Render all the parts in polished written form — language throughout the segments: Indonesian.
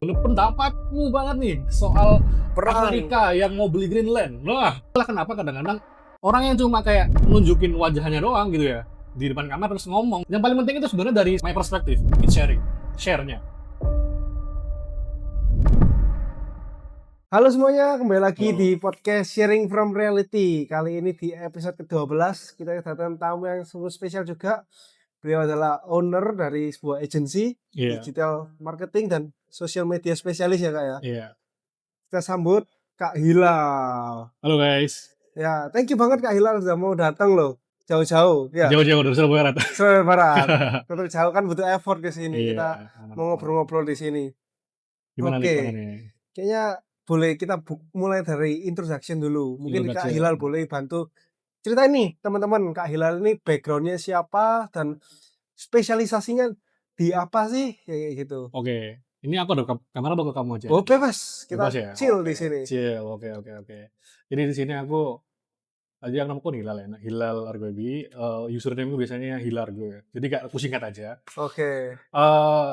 Pendapatmu banget nih soal Perang. Amerika yang mau beli Greenland. Nah, itulah kenapa kadang-kadang orang yang cuma kayak nunjukin wajahnya doang gitu ya di depan kamera terus ngomong. Yang paling penting itu sebenarnya dari my perspective, it's sharing, share-nya. Halo semuanya, kembali lagi Halo. di podcast Sharing from Reality. Kali ini di episode ke-12 kita kedatangan tamu yang sungguh spesial juga. Beliau adalah owner dari sebuah agensi Iya, digital marketing dan social media spesialis ya Kak ya. iya. Kita sambut Kak Hilal. Halo guys. Ya, thank you banget Kak Hilal sudah mau datang loh. Jauh-jauh ya. Jauh-jauh dari Surabaya Barat. Surabaya Barat. Tetap jauh kan butuh effort ke sini. Iya. Kita mau ngobrol-ngobrol di sini. Gimana nih gimana Oke. nih? Kayaknya boleh kita mulai dari introduction dulu. Mungkin Kak Hilal Introduction. boleh bantu ceritain nih teman-teman, Kak Hilal ini backgroundnya siapa dan spesialisasinya di apa sih? Kayak gitu. Oke. Ini aku ada kamera atau ke kamu aja Oh nih? bebas, kita Bebas ya? chill di Oke. sini. Chill. Oke, oke, oke. Jadi di sini aku aja yang namaku Hilal ya, Hilal Argobi, username-ku biasanya Hilargo ya. Jadi kayak aku singkat aja. Oke. Eee,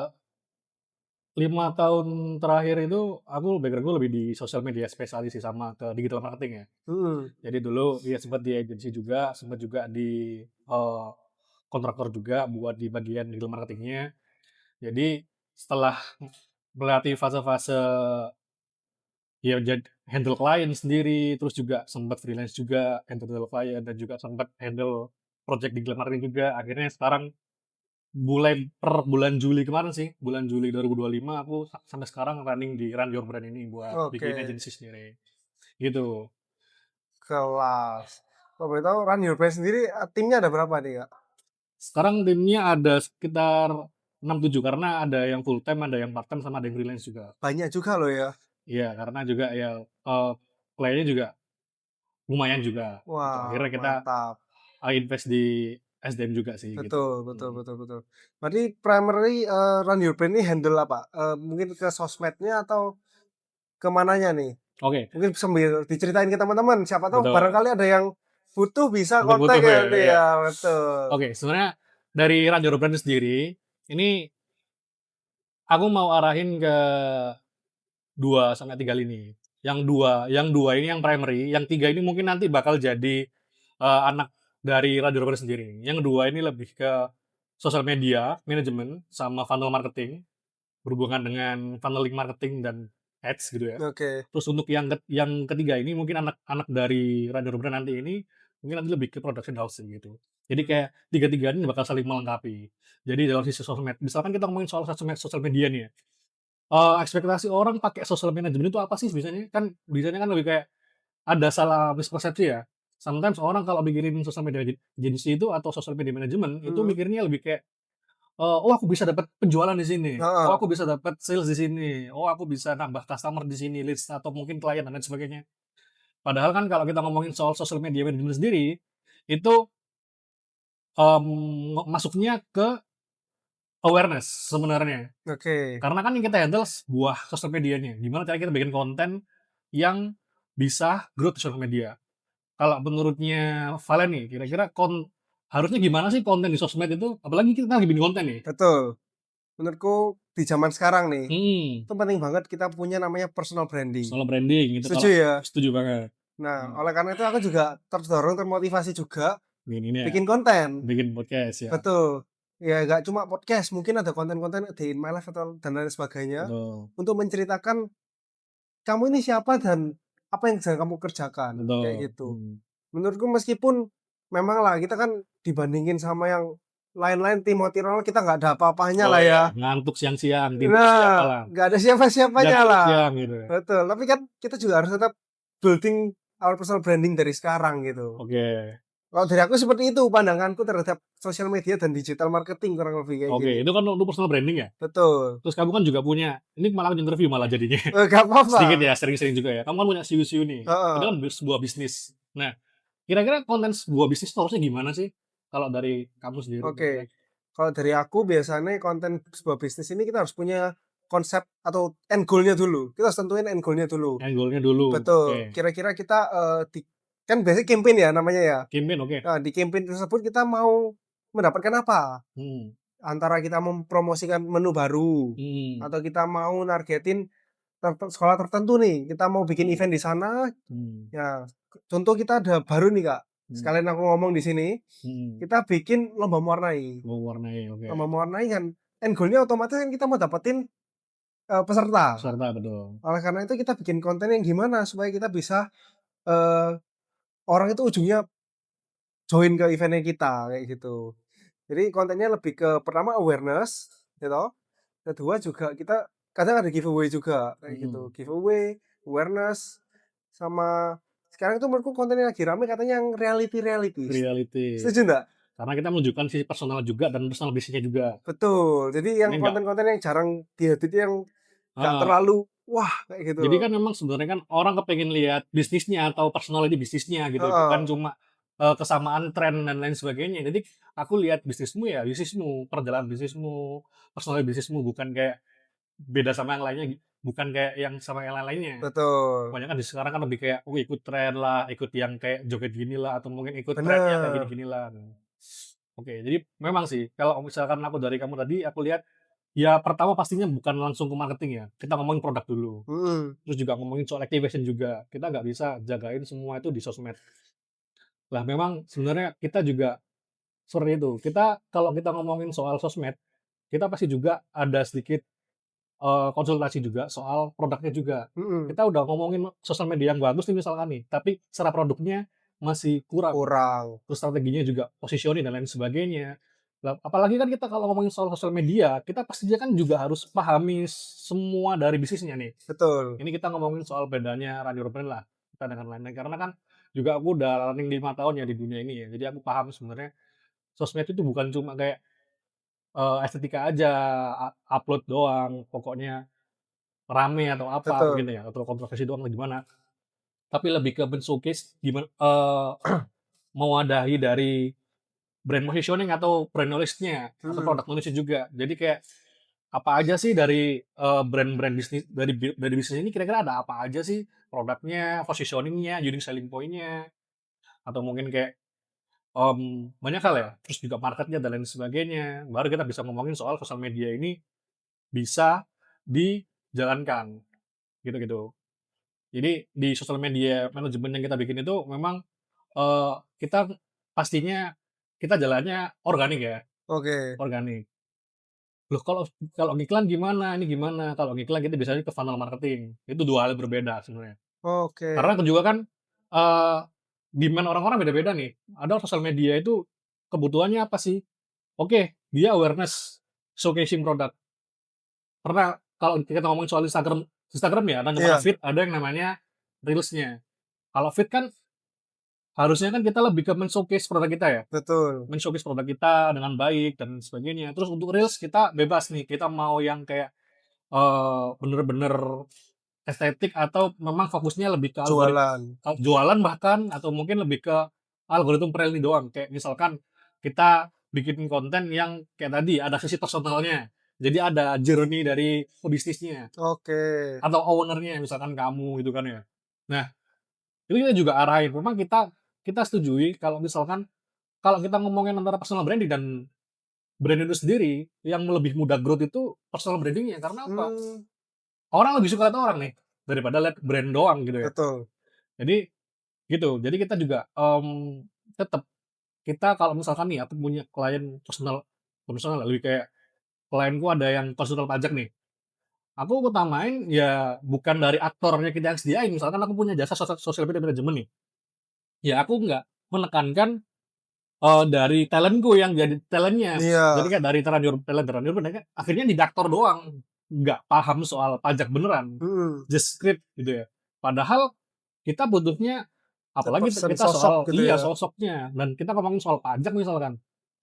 5 tahun terakhir itu aku background-ku lebih di sosial media spesialis sih sama ke digital marketing ya. Hmm. Jadi dulu ya sempat di agensi juga, sempat juga di, kontraktor juga buat di bagian digital marketing-nya. Jadi setelah melewati fase-fase ya handle klien sendiri, terus juga sempat freelance juga, handle klien dan juga sempat handle project digital marketing juga. Akhirnya sekarang mulai per bulan Juli kemarin sih, bulan Juli 2025 aku sampai sekarang running di Run Your Brand ini buat bikin Oke. agency sendiri, gitu. Kelas. Kalau boleh tahu Run Your Brand sendiri timnya ada berapa nih Kak? Sekarang timnya ada sekitar 6-7 karena ada yang full time, ada yang part time, sama ada yang freelance juga. Banyak juga loh ya. Iya, karena juga ya, kliennya juga lumayan juga, gitu. Wah, Akhirnya kita, mantap. invest di SDM juga sih, gitu. Betul, betul, Mhm. betul, betul. Berarti primary Run Your Brand ini handle apa? Mungkin ke sosmednya atau ke mananya nih? Oke, Mungkin sambil diceritain ke teman-teman, siapa tahu betul. barangkali ada yang butuh bisa Untuk kontak butuh ya ya, nanti iya. ya, betul. Oke, sebenarnya dari Ranjau Brand sendiri, ini aku mau arahin ke 2 sampai 3 lini. Yang dua ini yang primary, yang 3 ini mungkin nanti bakal jadi, anak dari Ranjau Brand sendiri. Yang 2 ini lebih ke sosial media, manajemen, sama funnel marketing, berhubungan dengan funneling marketing dan ads gitu ya. Oke. Terus untuk yang ketiga ini mungkin anak-anak dari Radar Brand nanti ini, mungkin nanti lebih ke production house gitu. Jadi Mhm. kayak tiga-tiga ini bakal saling melengkapi. Jadi dalam sisi sosmed, misalkan kita ngomongin soal sosial media nih ya, ekspektasi orang pakai sosial manajemen itu apa sih biasanya? Kan biasanya kan lebih kayak ada salah mispersepsi ya. Sometimes orang kalau bikinin sosial media agency itu atau sosial media manajemen, itu Mhm. mikirnya lebih kayak, "Oh aku bisa dapat penjualan di sini. Oh Heeh. aku bisa dapat sales di sini. Oh aku bisa nambah customer di sini, leads atau mungkin klien dan lain sebagainya." Padahal kan kalau kita ngomongin soal sosial media manajemen sendiri, itu, masuknya ke awareness sebenarnya. Oke. Karena kan yang kita handle sebuah sosial medianya, gimana cara kita bikin konten yang bisa growth di sosial media. Kalau menurutnya Valen nih, kira-kira harusnya gimana sih konten di sosmed itu? Apalagi kita lagi bikin konten nih. Betul. Menurutku di zaman sekarang nih, Mhm, itu penting banget kita punya namanya personal branding. personal branding gitu Setuju kalau ya? setuju banget. Nah, Mhm, oleh karena itu aku juga terdorong, termotivasi juga bikin ini ya, bikin konten. bikin podcast ya, Betul. Ya nggak cuma podcast, mungkin ada konten-konten day in my life atau dan lain sebagainya betul, untuk menceritakan kamu ini siapa dan apa yang sedang kamu kerjakan, kayak betul, gitu. Menurutku meskipun memang lah kita kan dibandingin sama yang lain-lain Timothy Ronald kita nggak ada apa-apanya Oh lah iya, ya. ngantuk siang-siang, tidur siang Nah, malam, nggak ada siapa-siapanya tidur lah. siang gitu ya. Betul, tapi kan kita juga harus tetap building our personal branding dari sekarang gitu. Oke, Kalau dari aku seperti itu pandanganku terhadap sosial media dan digital marketing kurang lebih kayak oke, gini. itu kan untuk personal branding ya? Betul. Terus kamu kan juga punya ini malah interview malah jadinya. Nggak apa-apa. Sedikit ya, sering-sering juga ya. Kamu kan punya siu-siu nih, itu Heeh. kan sebuah bisnis. Nah, kira-kira konten sebuah bisnis itu harusnya gimana sih? Kalau dari kamu sendiri kira-kira? Oke. Kalau dari aku biasanya konten sebuah bisnis ini kita harus punya konsep atau end goal-nya dulu. Kita harus tentuin end goal-nya dulu. Angle-nya dulu, oke. Betul. Kira-kira kita kan biasanya campaign ya namanya ya. Campaign oke, Nah, di campaign tersebut kita mau mendapatkan apa? mhm, antara kita mempromosikan menu baru, Mhm, atau kita mau nargetin sekolah tertentu nih, kita mau bikin mhm, event di sana, mhm, ya contoh kita ada baru nih, Kak, mhm, sekalian aku ngomong di sini, mhm. kita bikin lomba mewarnai. Mewarnai, oke. Lomba mewarnai kan end goal-nya otomatis kan kita mau dapetin, peserta. Peserta, betul. Oleh karena itu kita bikin konten yang gimana supaya kita bisa, eee, orang itu ujungnya join ke event-nya kita, kayak gitu. Jadi kontennya lebih ke pertama awareness, gitu, kedua juga kita kadang ada giveaway juga, kayak gitu. Mhm, Giveaway, awareness, sama sekarang itu menurutku konten yang lagi rame katanya yang reality-reality. reality. Setuju nggak? Karena kita menunjukkan sisi personal juga dan personal bisnisnya juga. Betul, jadi yang Ini enggak konten-konten yang jarang diedit yang nggak heeh, terlalu wah, kayak gitu jadi loh. kan memang sebenarnya kan orang kepengen lihat bisnisnya atau personality bisnisnya gitu, bukan Heeh, cuma, kesamaan tren dan lain sebagainya. Jadi aku lihat bisnismu ya bisnismu, perjalanan bisnismu, personal bisnismu, bukan kayak beda sama yang lainnya, bukan kayak yang sama yang lain-lainnya. betul, Kebanyakan di sekarang kan lebih kayak, oh ikut tren lah, ikut yang kayak joget gini lah, atau mungkin ikut trennya kayak bener, gini-gini lah. Oke, jadi memang sih kalau misalkan aku dari kamu tadi, aku lihat ya pertama pastinya bukan langsung ke marketing ya, kita ngomongin produk dulu. mhm, Terus juga ngomongin soal activation juga, kita nggak bisa jagain semua itu di sosmed. Lah memang sebenarnya kita juga seperti itu, kita kalau kita ngomongin soal sosmed, kita pasti juga ada sedikit, konsultasi juga soal produknya juga. mhm, Kita udah ngomongin sosial media yang bagus nih misalkan nih, tapi secara produknya masih kurang. kurang, Terus strateginya juga positioning dan lain sebagainya. Lah, apalagi kan kita kalau ngomongin soal sosial media, kita pastinya kan juga harus pahami semua dari bisnisnya nih. betul, Ini kita ngomongin soal bedanya radio brand lah, kita dengan lain-lain. Karena kan juga aku udah running 5 tahun ya di dunia ini ya. Jadi aku paham sebenarnya sosmed itu bukan cuma kayak, estetika aja, upload doang, pokoknya rame atau apa betul, gitu ya, atau kontroversi doang atau gimana. Tapi lebih ke men-showcase mewadahi dari brand positioning atau brand knowledge-nya, atau mhm, product knowledge-nya juga. Jadi kayak, apa aja sih dari, brand-brand bisnis dari bisnis ini kira-kira ada apa aja sih produknya, positioning-nya, unique selling point-nya, atau mungkin kayak, banyak hal ya, terus juga market-nya dan lain sebagainya. Baru kita bisa ngomongin soal sosial media ini bisa dijalankan, gitu-gitu. Jadi di sosial media manajemen yang kita bikin itu memang, kita pastinya kita jalannya organik ya, oke, organik. Loh kalau kalau ngiklan gimana, ini gimana? Kalau ngiklan kita biasanya ke funnel marketing, itu 2 hal yang berbeda sebenarnya. oke, Karena kan juga kan, eee, demand orang-orang beda-beda nih. Ada sosial media itu kebutuhannya apa sih? Oke, dia awareness, showcasing produk. Pernah kalau kita ngomongin soal Instagram Instagram ya, ada namanya iya, feed, ada yang namanya reels-nya. Kalau feed kan harusnya kan kita lebih ke men-showcase produk kita ya, betul, men-showcase produk kita dengan baik dan sebagainya. Terus untuk reels kita bebas nih, kita mau yang kayak bener-bener estetik atau memang fokusnya lebih ke jualan, jualan bahkan atau mungkin lebih ke algoritma rally doang. Kayak misalkan kita bikin konten yang kayak tadi ada sisi personalnya. Jadi ada journey dari pebisnisnya oke, atau owner-nya misalkan kamu gitu kan ya. Nah, itu kita juga arahin. Memang kita kita setujui kalau misalkan kalau kita ngomongin antara personal branding dan brand itu sendiri, yang lebih mudah growth itu personal branding-nya. Karena apa? mmm, Orang lebih suka lihat orang nih, daripada lihat brand doang gitu ya. betul, Jadi gitu, jadi kita juga, tetep kita kalau misalkan nih aku punya klien personal personal lebih kayak klienku ada yang konsultan pajak nih, aku utamain ya bukan dari aktornya kita yang sediain, misalkan aku punya jasa sosial media manajemen nih, ya aku nggak menekankan, dari talent-ku yang jadi talent-nya. Jadi iya, kayak dari terlanjur mereka akhirnya jadi aktor doang, nggak paham soal pajak beneran, mhm, just script gitu ya. Padahal kita butuhnya the apalagi person, kita sosok soal gitu iya, ya, sosoknya dan kita ngomongin soal pajak misalkan,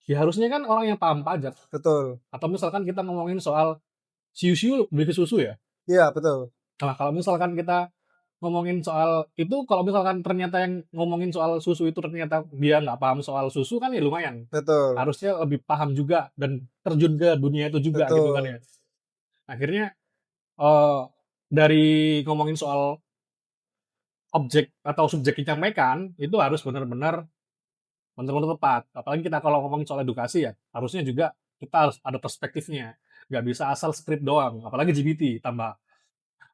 ya harusnya kan orang yang paham pajak betul, atau misalkan kita ngomongin soal siu-siu beli ke susu ya. iya, betul, Nah, kalau misalkan kita ngomongin soal itu kalau misalkan ternyata yang ngomongin soal susu itu ternyata dia nggak paham soal susu kan ya lumayan, betul, harusnya lebih paham juga dan terjun ke dunia itu juga gitu kan ya. betul, Akhirnya, eee, dari ngomongin soal objek atau subjek yang disampaikan, itu harus benar-benar tepat. Apalagi kita kalau ngomongin soal edukasi ya, harusnya juga kita harus ada perspektifnya, nggak bisa asal script doang, apalagi GPT tambah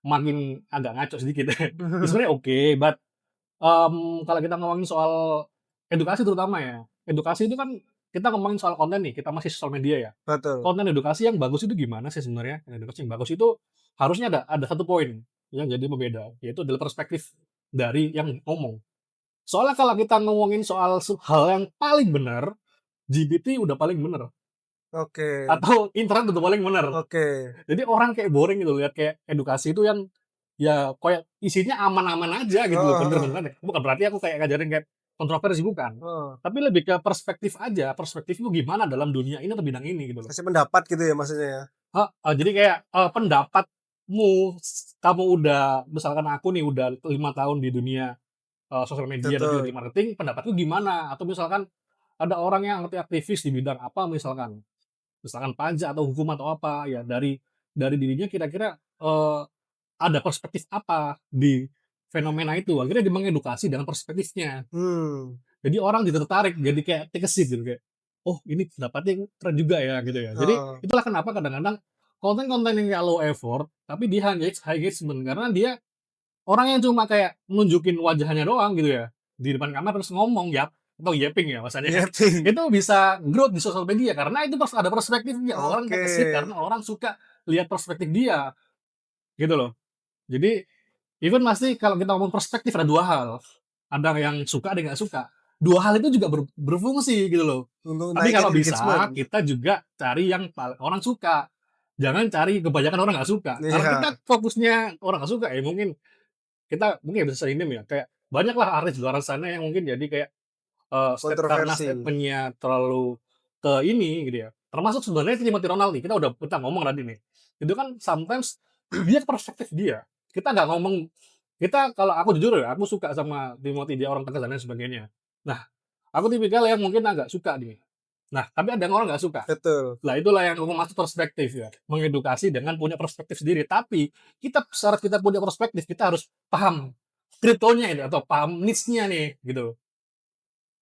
makin agak ngaco sedikit. Ya sebenarnya oke, but, kalau kita ngomongin soal edukasi terutama ya, edukasi itu kan kita ngomongin soal konten nih, kita masih sosial media ya. Betul. Konten edukasi yang bagus itu gimana sih sebenarnya? Konten edukasi yang bagus itu harusnya ada satu poin yang jadi pembeda, yaitu adalah perspektif dari yang ngomong. Soalnya kalau kita ngomongin soal hal yang paling benar, GPT udah paling bener, Oke atau internet udah paling bener. oke. Jadi orang kayak boring gitu lihat kayak edukasi itu yang ya kayak isinya aman-aman aja gitu loh, Heeh heeh. bener-beneran. Bukan berarti aku kayak ngajarin kayak kontroversi, bukan. Heeh. Tapi lebih ke perspektif aja, perspektif lu gimana dalam dunia ini atau bidang ini gitu loh. Kasih pendapat gitu ya maksudnya ya? Heeh, jadi kayak, pendapatmu kamu udah misalkan aku nih udah 5 tahun di dunia, sosial media dan juga di Betul. marketing, pendapatku gimana? Atau misalkan ada orang yang aktivis di bidang apa misalkan, misalkan pajak atau hukum atau apa, ya dari dirinya kira-kira, ada perspektif apa di fenomena itu, akhirnya dia mengedukasi dengan perspektifnya. Mmm. Jadi orang jadi tertarik, jadi kayak take a seat gitu, kayak, "Oh ini pendapatnya keren juga ya," gitu ya. Jadi Heeh. itulah kenapa kadang-kadang konten-konten yang kayak low effort, tapi dia high engagement, karena dia orang yang cuma kayak nunjukin wajahnya doang gitu ya, di depan kamera terus ngomong, atau yapping ya bahasanya, Nyeting. itu bisa growth di sosial media karena itu ada perspektifnya, orang Oke. take a seat karena orang suka lihat perspektif dia, gitu loh. Jadi, even pasti kalau kita ngomong perspektif ada 2 hal, ada yang suka, ada yang nggak suka. 2 hal itu juga berfungsi gitu loh. Untuk Tapi naikin kalau bisa engagement. kita juga cari yang orang suka, jangan cari kebanyakan orang nggak suka. Kalau kita Iya. fokusnya orang nggak suka, ya mungkin kita mungkin bisa sering ya, kayak banyaklah artis di luar sana yang mungkin jadi kayak, karena Kontroversi. statement-nya terlalu ke ini gitu ya. Termasuk sebenarnya Timothy Ronaldi, kita ngomong tadi nih. Itu kan sometimes dia perspektif dia. Kita nggak ngomong kalau aku jujur ya, aku suka sama Timothy, dia orang tegas dan lain sebagainya. Nah, aku tipikal yang mungkin agak suka nih. Nah, tapi ada yang orang nggak suka. Betul. Lah itulah yang aku maksud perspektif ya, mengedukasi dengan punya perspektif sendiri. Tapi syarat kita punya perspektif, kita harus paham kriptonya ini atau paham niche-nya nih gitu.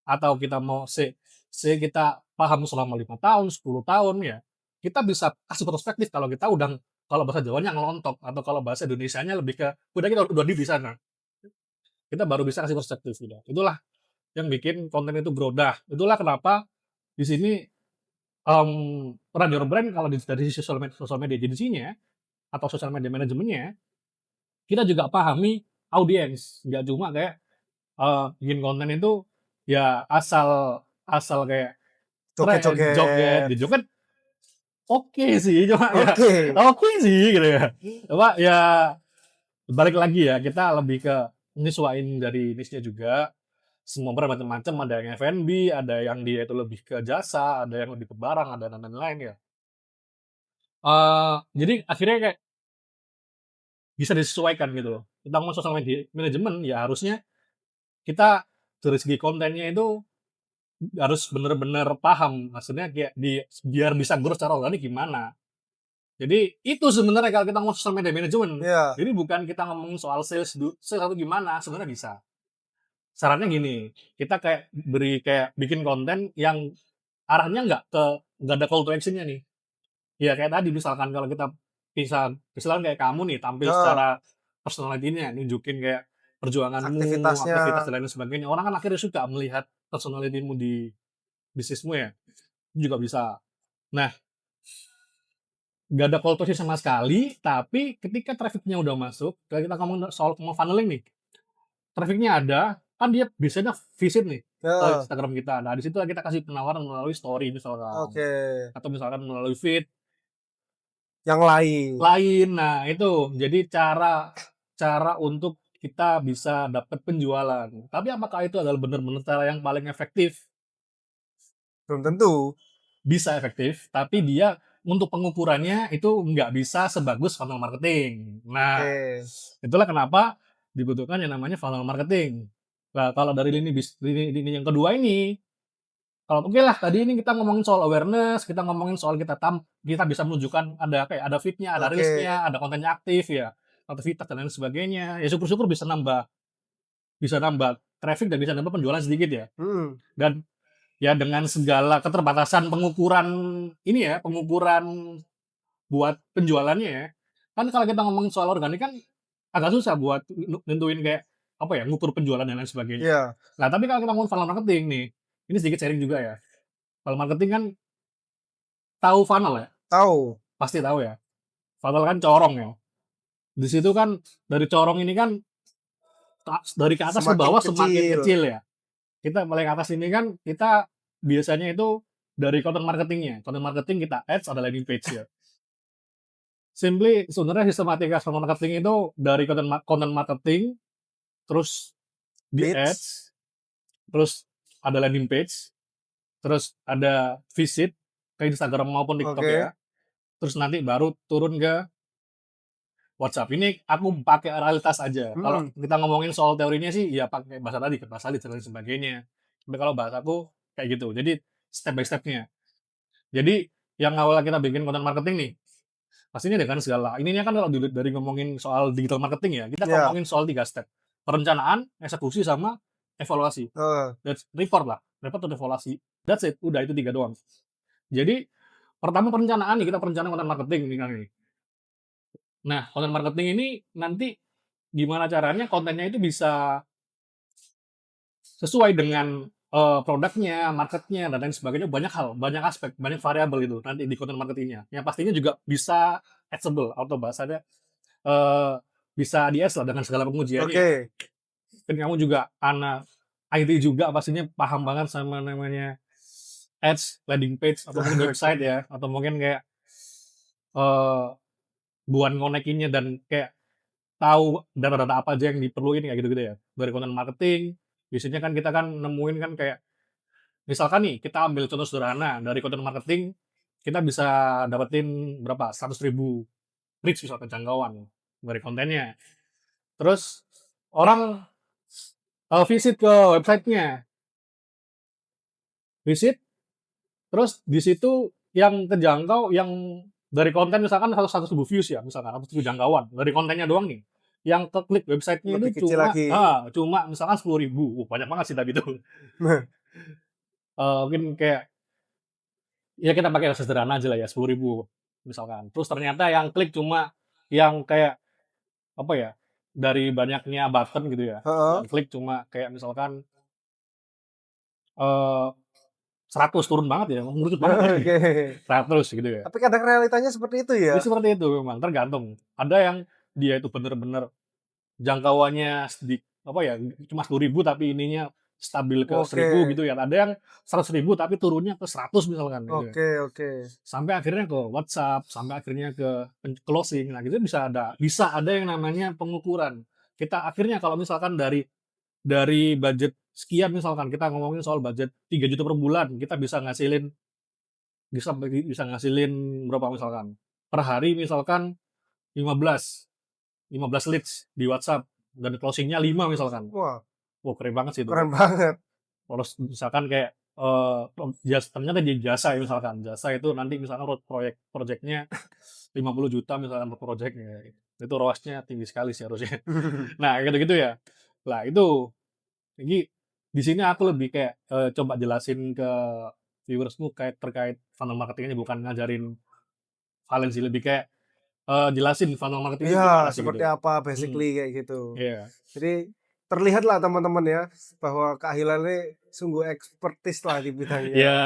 Atau kita mau kita paham selama 5 tahun, 10 tahun ya, kita bisa kasih perspektif kalau kita udah kalau bahasa Jawanya ngelontok atau kalau bahasa Indonesianya lebih ke udah kita udah di sana. Kita baru bisa kasih perspektif gitu. Itulah yang bikin konten itu grow. Itulah kenapa di sini, run your brand kalau dari sisi sosial media agency-nya atau sosial media manajemennya, kita juga pahami audiens, nggak cuma kayak, bikin konten itu ya asal asal kayak joget, Joget-joget. di joget oke sih, cuma ya Oke. oke sih gitu ya. Cuma ya balik lagi ya, kita lebih ke nyesuaiin dari niche-nya juga. Semua brand macam-macam, ada yang F&B, ada yang dia itu lebih ke jasa, ada yang lebih ke barang, ada dan lain-lain ya. Jadi akhirnya kayak bisa disesuaikan gitu loh. Kita ngomong sosial media manajemen, ya harusnya kita dari segi kontennya itu harus bener-bener paham, maksudnya kayak biar bisa growth secara organik gimana. Jadi itu sebenarnya kalau kita ngomong sosial media manajemen. Iya. Jadi bukan kita ngomongin soal sales atau gimana, sebenarnya bisa. Sarannya gini, kita kayak kayak bikin konten yang arahnya nggak ada call to action-nya nih. Ya kayak tadi misalkan kalau kita misalkan kayak kamu nih tampil Heeh. secara personality-nya, nunjukin kayak perjuanganmu, Aktivitasnya. aktivitas dan lain sebagainya. Orang kan akhirnya suka melihat personality-mu di bisnismu ya, itu juga bisa. Nah, nggak ada call to action sama sekali, tapi ketika traffic-nya udah masuk, kalau kita ngomong soal mau funneling nih, traffic-nya ada, kan dia biasanya visit nih ke Heeh. Instagram kita. Nah, di situ kita kasih penawaran melalui story misalkan, Oke. atau misalkan melalui feed Yang lain. lain. Nah, itu jadi cara cara untuk kita bisa dapat penjualan. Tapi apakah itu adalah benar-benar cara yang paling efektif? Belum tentu. Bisa efektif, tapi dia untuk pengukurannya itu nggak bisa sebagus funnel marketing. Nah, Oke. itulah kenapa dibutuhkan yang namanya funnel marketing. Nah, kalau dari lini yang kedua ini, kalau oke lah tadi ini kita ngomongin soal awareness, kita ngomongin soal kita bisa menunjukkan ada kayak ada feed-nya, ada Oke. reels-nya, ada kontennya aktif ya, aktivitas dan lain sebagainya. Ya syukur-syukur bisa nambah traffic dan bisa nambah penjualan sedikit ya. Mhm. Dan Ya dengan segala keterbatasan pengukuran ini ya, pengukuran buat penjualannya ya. Kan kalau kita ngomongin soal organik kan agak susah buat nentuin kayak apa ya, ngukur penjualan dan lain sebagainya. Iya, Nah, tapi kalau kita ngomong funnel marketing nih, ini sedikit sharing juga ya. Funnel marketing kan tahu funnel ya? tahu. Pasti tahu ya. Funnel kan corong ya. Di situ kan dari corong ini kan dari ke atas ke Semakin bawah semakin kecil. kecil ya. Kita paling atas ini kan kita biasanya itu dari content marketingnya. Content marketing kita ads ada landing page ya. Simply sebenarnya sistematika content marketing itu dari content marketing, terus di Leads. ads, terus ada landing page, terus ada visit ke Instagram maupun TikTok ya. Oke. Terus nanti baru turun ke WhatsApp. Ini aku pakai realitas aja. Kalau Mhm. kita ngomongin soal teorinya sih ya pakai bahasa tadi, bahasa leads dan lain sebagainya. Tapi kalau bahasaku kayak gitu. Jadi step by stepnya. Jadi yang awalnya kita bikin content marketing nih, pastinya dengan segala. Ininya kan kalau dari ngomongin soal digital marketing ya, kita Iya. ngomongin soal 3 step. Perencanaan, eksekusi, sama evaluasi. Heeh. That's report lah. Report atau evaluasi. That's it. Udah itu 3 doang. Jadi pertama perencanaan nih, kita perencanaan content marketing nih Kang. Nah, content marketing ini nanti gimana caranya kontennya itu bisa sesuai dengan produknya, marketnya, dan lain sebagainya. Banyak hal, banyak aspek, banyak variabel itu nanti di content marketingnya. Yang pastinya juga bisa adsable atau bahasanya eh, bisa di ads lah dengan segala pengujiannya. Oke. Dan kamu juga anak IT juga pastinya paham banget sama namanya ads, landing page, atau mungkin Oke. website ya, atau mungkin kayak eh buat ngonekinnya dan kayak tahu data-data apa aja yang diperluin kayak gitu-gitu ya. Dari content marketing, biasanya kan kita kan nemuin kan kayak misalkan nih kita ambil contoh sederhana dari content marketing kita bisa dapetin berapa 100.000 reach misalkan jangkauan dari kontennya. Terus orang visit ke websitenya, visit, terus di situ yang terjangkau yang dari konten misalkan 100.000 views ya misalkan 100.000 jangkauan dari kontennya doang nih. Yang keklik websitenya Lebih itu kecil cuma lagi. cuma misalkan 10.000. Banyak banget sih tapi itu. Nah, Mungkin kayak ya kita pakai yang sederhana aja lah ya 10.000 misalkan. Terus ternyata yang klik cuma yang kayak apa ya dari banyaknya button gitu ya. heeh. Yang klik cuma kayak misalkan eh 100 turun banget ya, mengerucut banget ya. Oke. 100 gitu ya. Tapi kadang realitanya seperti itu Ya ya? seperti itu memang tergantung. Ada yang dia itu bener-bener jangkauannya apa ya cuma 10.000 tapi ininya stabil ke Oke. 1.000 gitu ya. Ada yang 100.000 tapi turunnya ke 100 misalkan gitu ya. Oke oke. Sampai akhirnya ke WhatsApp, sampai akhirnya ke closing. Nah, gitu bisa ada yang namanya pengukuran. Kita akhirnya kalau misalkan dari budget sekian misalkan kita ngomongin soal budget 3 juta per bulan, kita bisa ngasilin berapa misalkan? Per hari misalkan 15 15 leads di WhatsApp dan closingnya 5 misalkan. Wah, Wow, keren banget sih itu. keren banget. Terus misalkan kayak ternyata di jasa ya misalkan. Jasa itu nanti misalkan proyeknya 50 juta misalkan per proyeknya. Itu ROAS-nya tinggi sekali sih harusnya. Nah, gitu-gitu ya. Lah itu jadi di sini aku lebih kayak coba jelasin ke viewersku kayak terkait funnel marketingnya bukan ngajarin Valen sih lebih kayak jelasin funnel marketing itu gimana Iya, sih seperti gitu. apa Hmm, basically kayak gitu. iya. Jadi terlihatlah teman-teman ya bahwa Kak Hilal ini sungguh ekspertis lah di bidangnya. Ya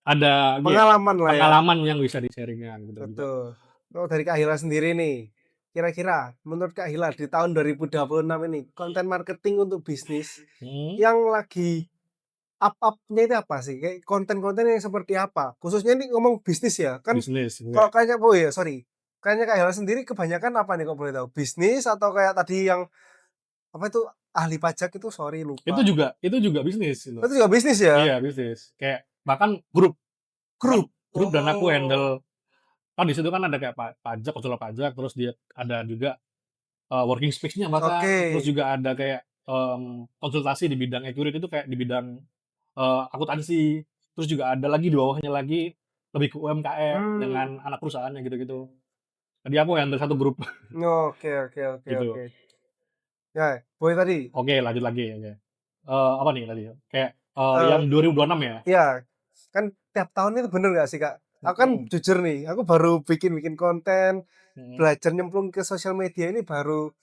ada Pengalaman lah ya. pengalaman yang bisa di-sharing-kan gitu juga. Betul. Kalau dari Kak Hilal sendiri nih, kira-kira menurut Kak Hilal di tahun 2026 ini konten marketing untuk bisnis Hmm, yang lagi up-up-nya itu apa sih? Kayak konten-konten yang seperti apa? Khususnya ini ngomong bisnis ya. Kan bisnis kalau enggak. kayaknya oh ya sorry. Kayaknya Kak Hilal sendiri kebanyakan apa nih kok boleh tahu? Bisnis atau kayak tadi yang apa itu ahli pajak itu sorry lupa. Itu juga bisnis gitu. Oh, itu juga bisnis ya? Iya, bisnis. Kayak bahkan grup bahkan Grup? grup dan aku Oh, handle kan di situ kan ada kayak pajak, konsulat pajak, terus dia ada juga working space-nya bahkan, oke. terus juga ada kayak konsultasi di bidang accurate itu kayak di bidang akuntansi, terus juga ada lagi di bawahnya lagi lebih ke UMKM Hmm. dengan anak perusahaannya gitu-gitu. Jadi aku handle satu grup Oke oke oke gitu. oke. Ya, boleh tadi? Oke, lanjut lagi. Oke. Apa nih tadi? Kayak eee, yang 2026 ya? iya, kan tiap tahun itu bener nggak sih, Kak? Aku kan Mhm, jujur nih, aku baru bikin konten, mhm, belajar nyemplung ke sosial media ini baru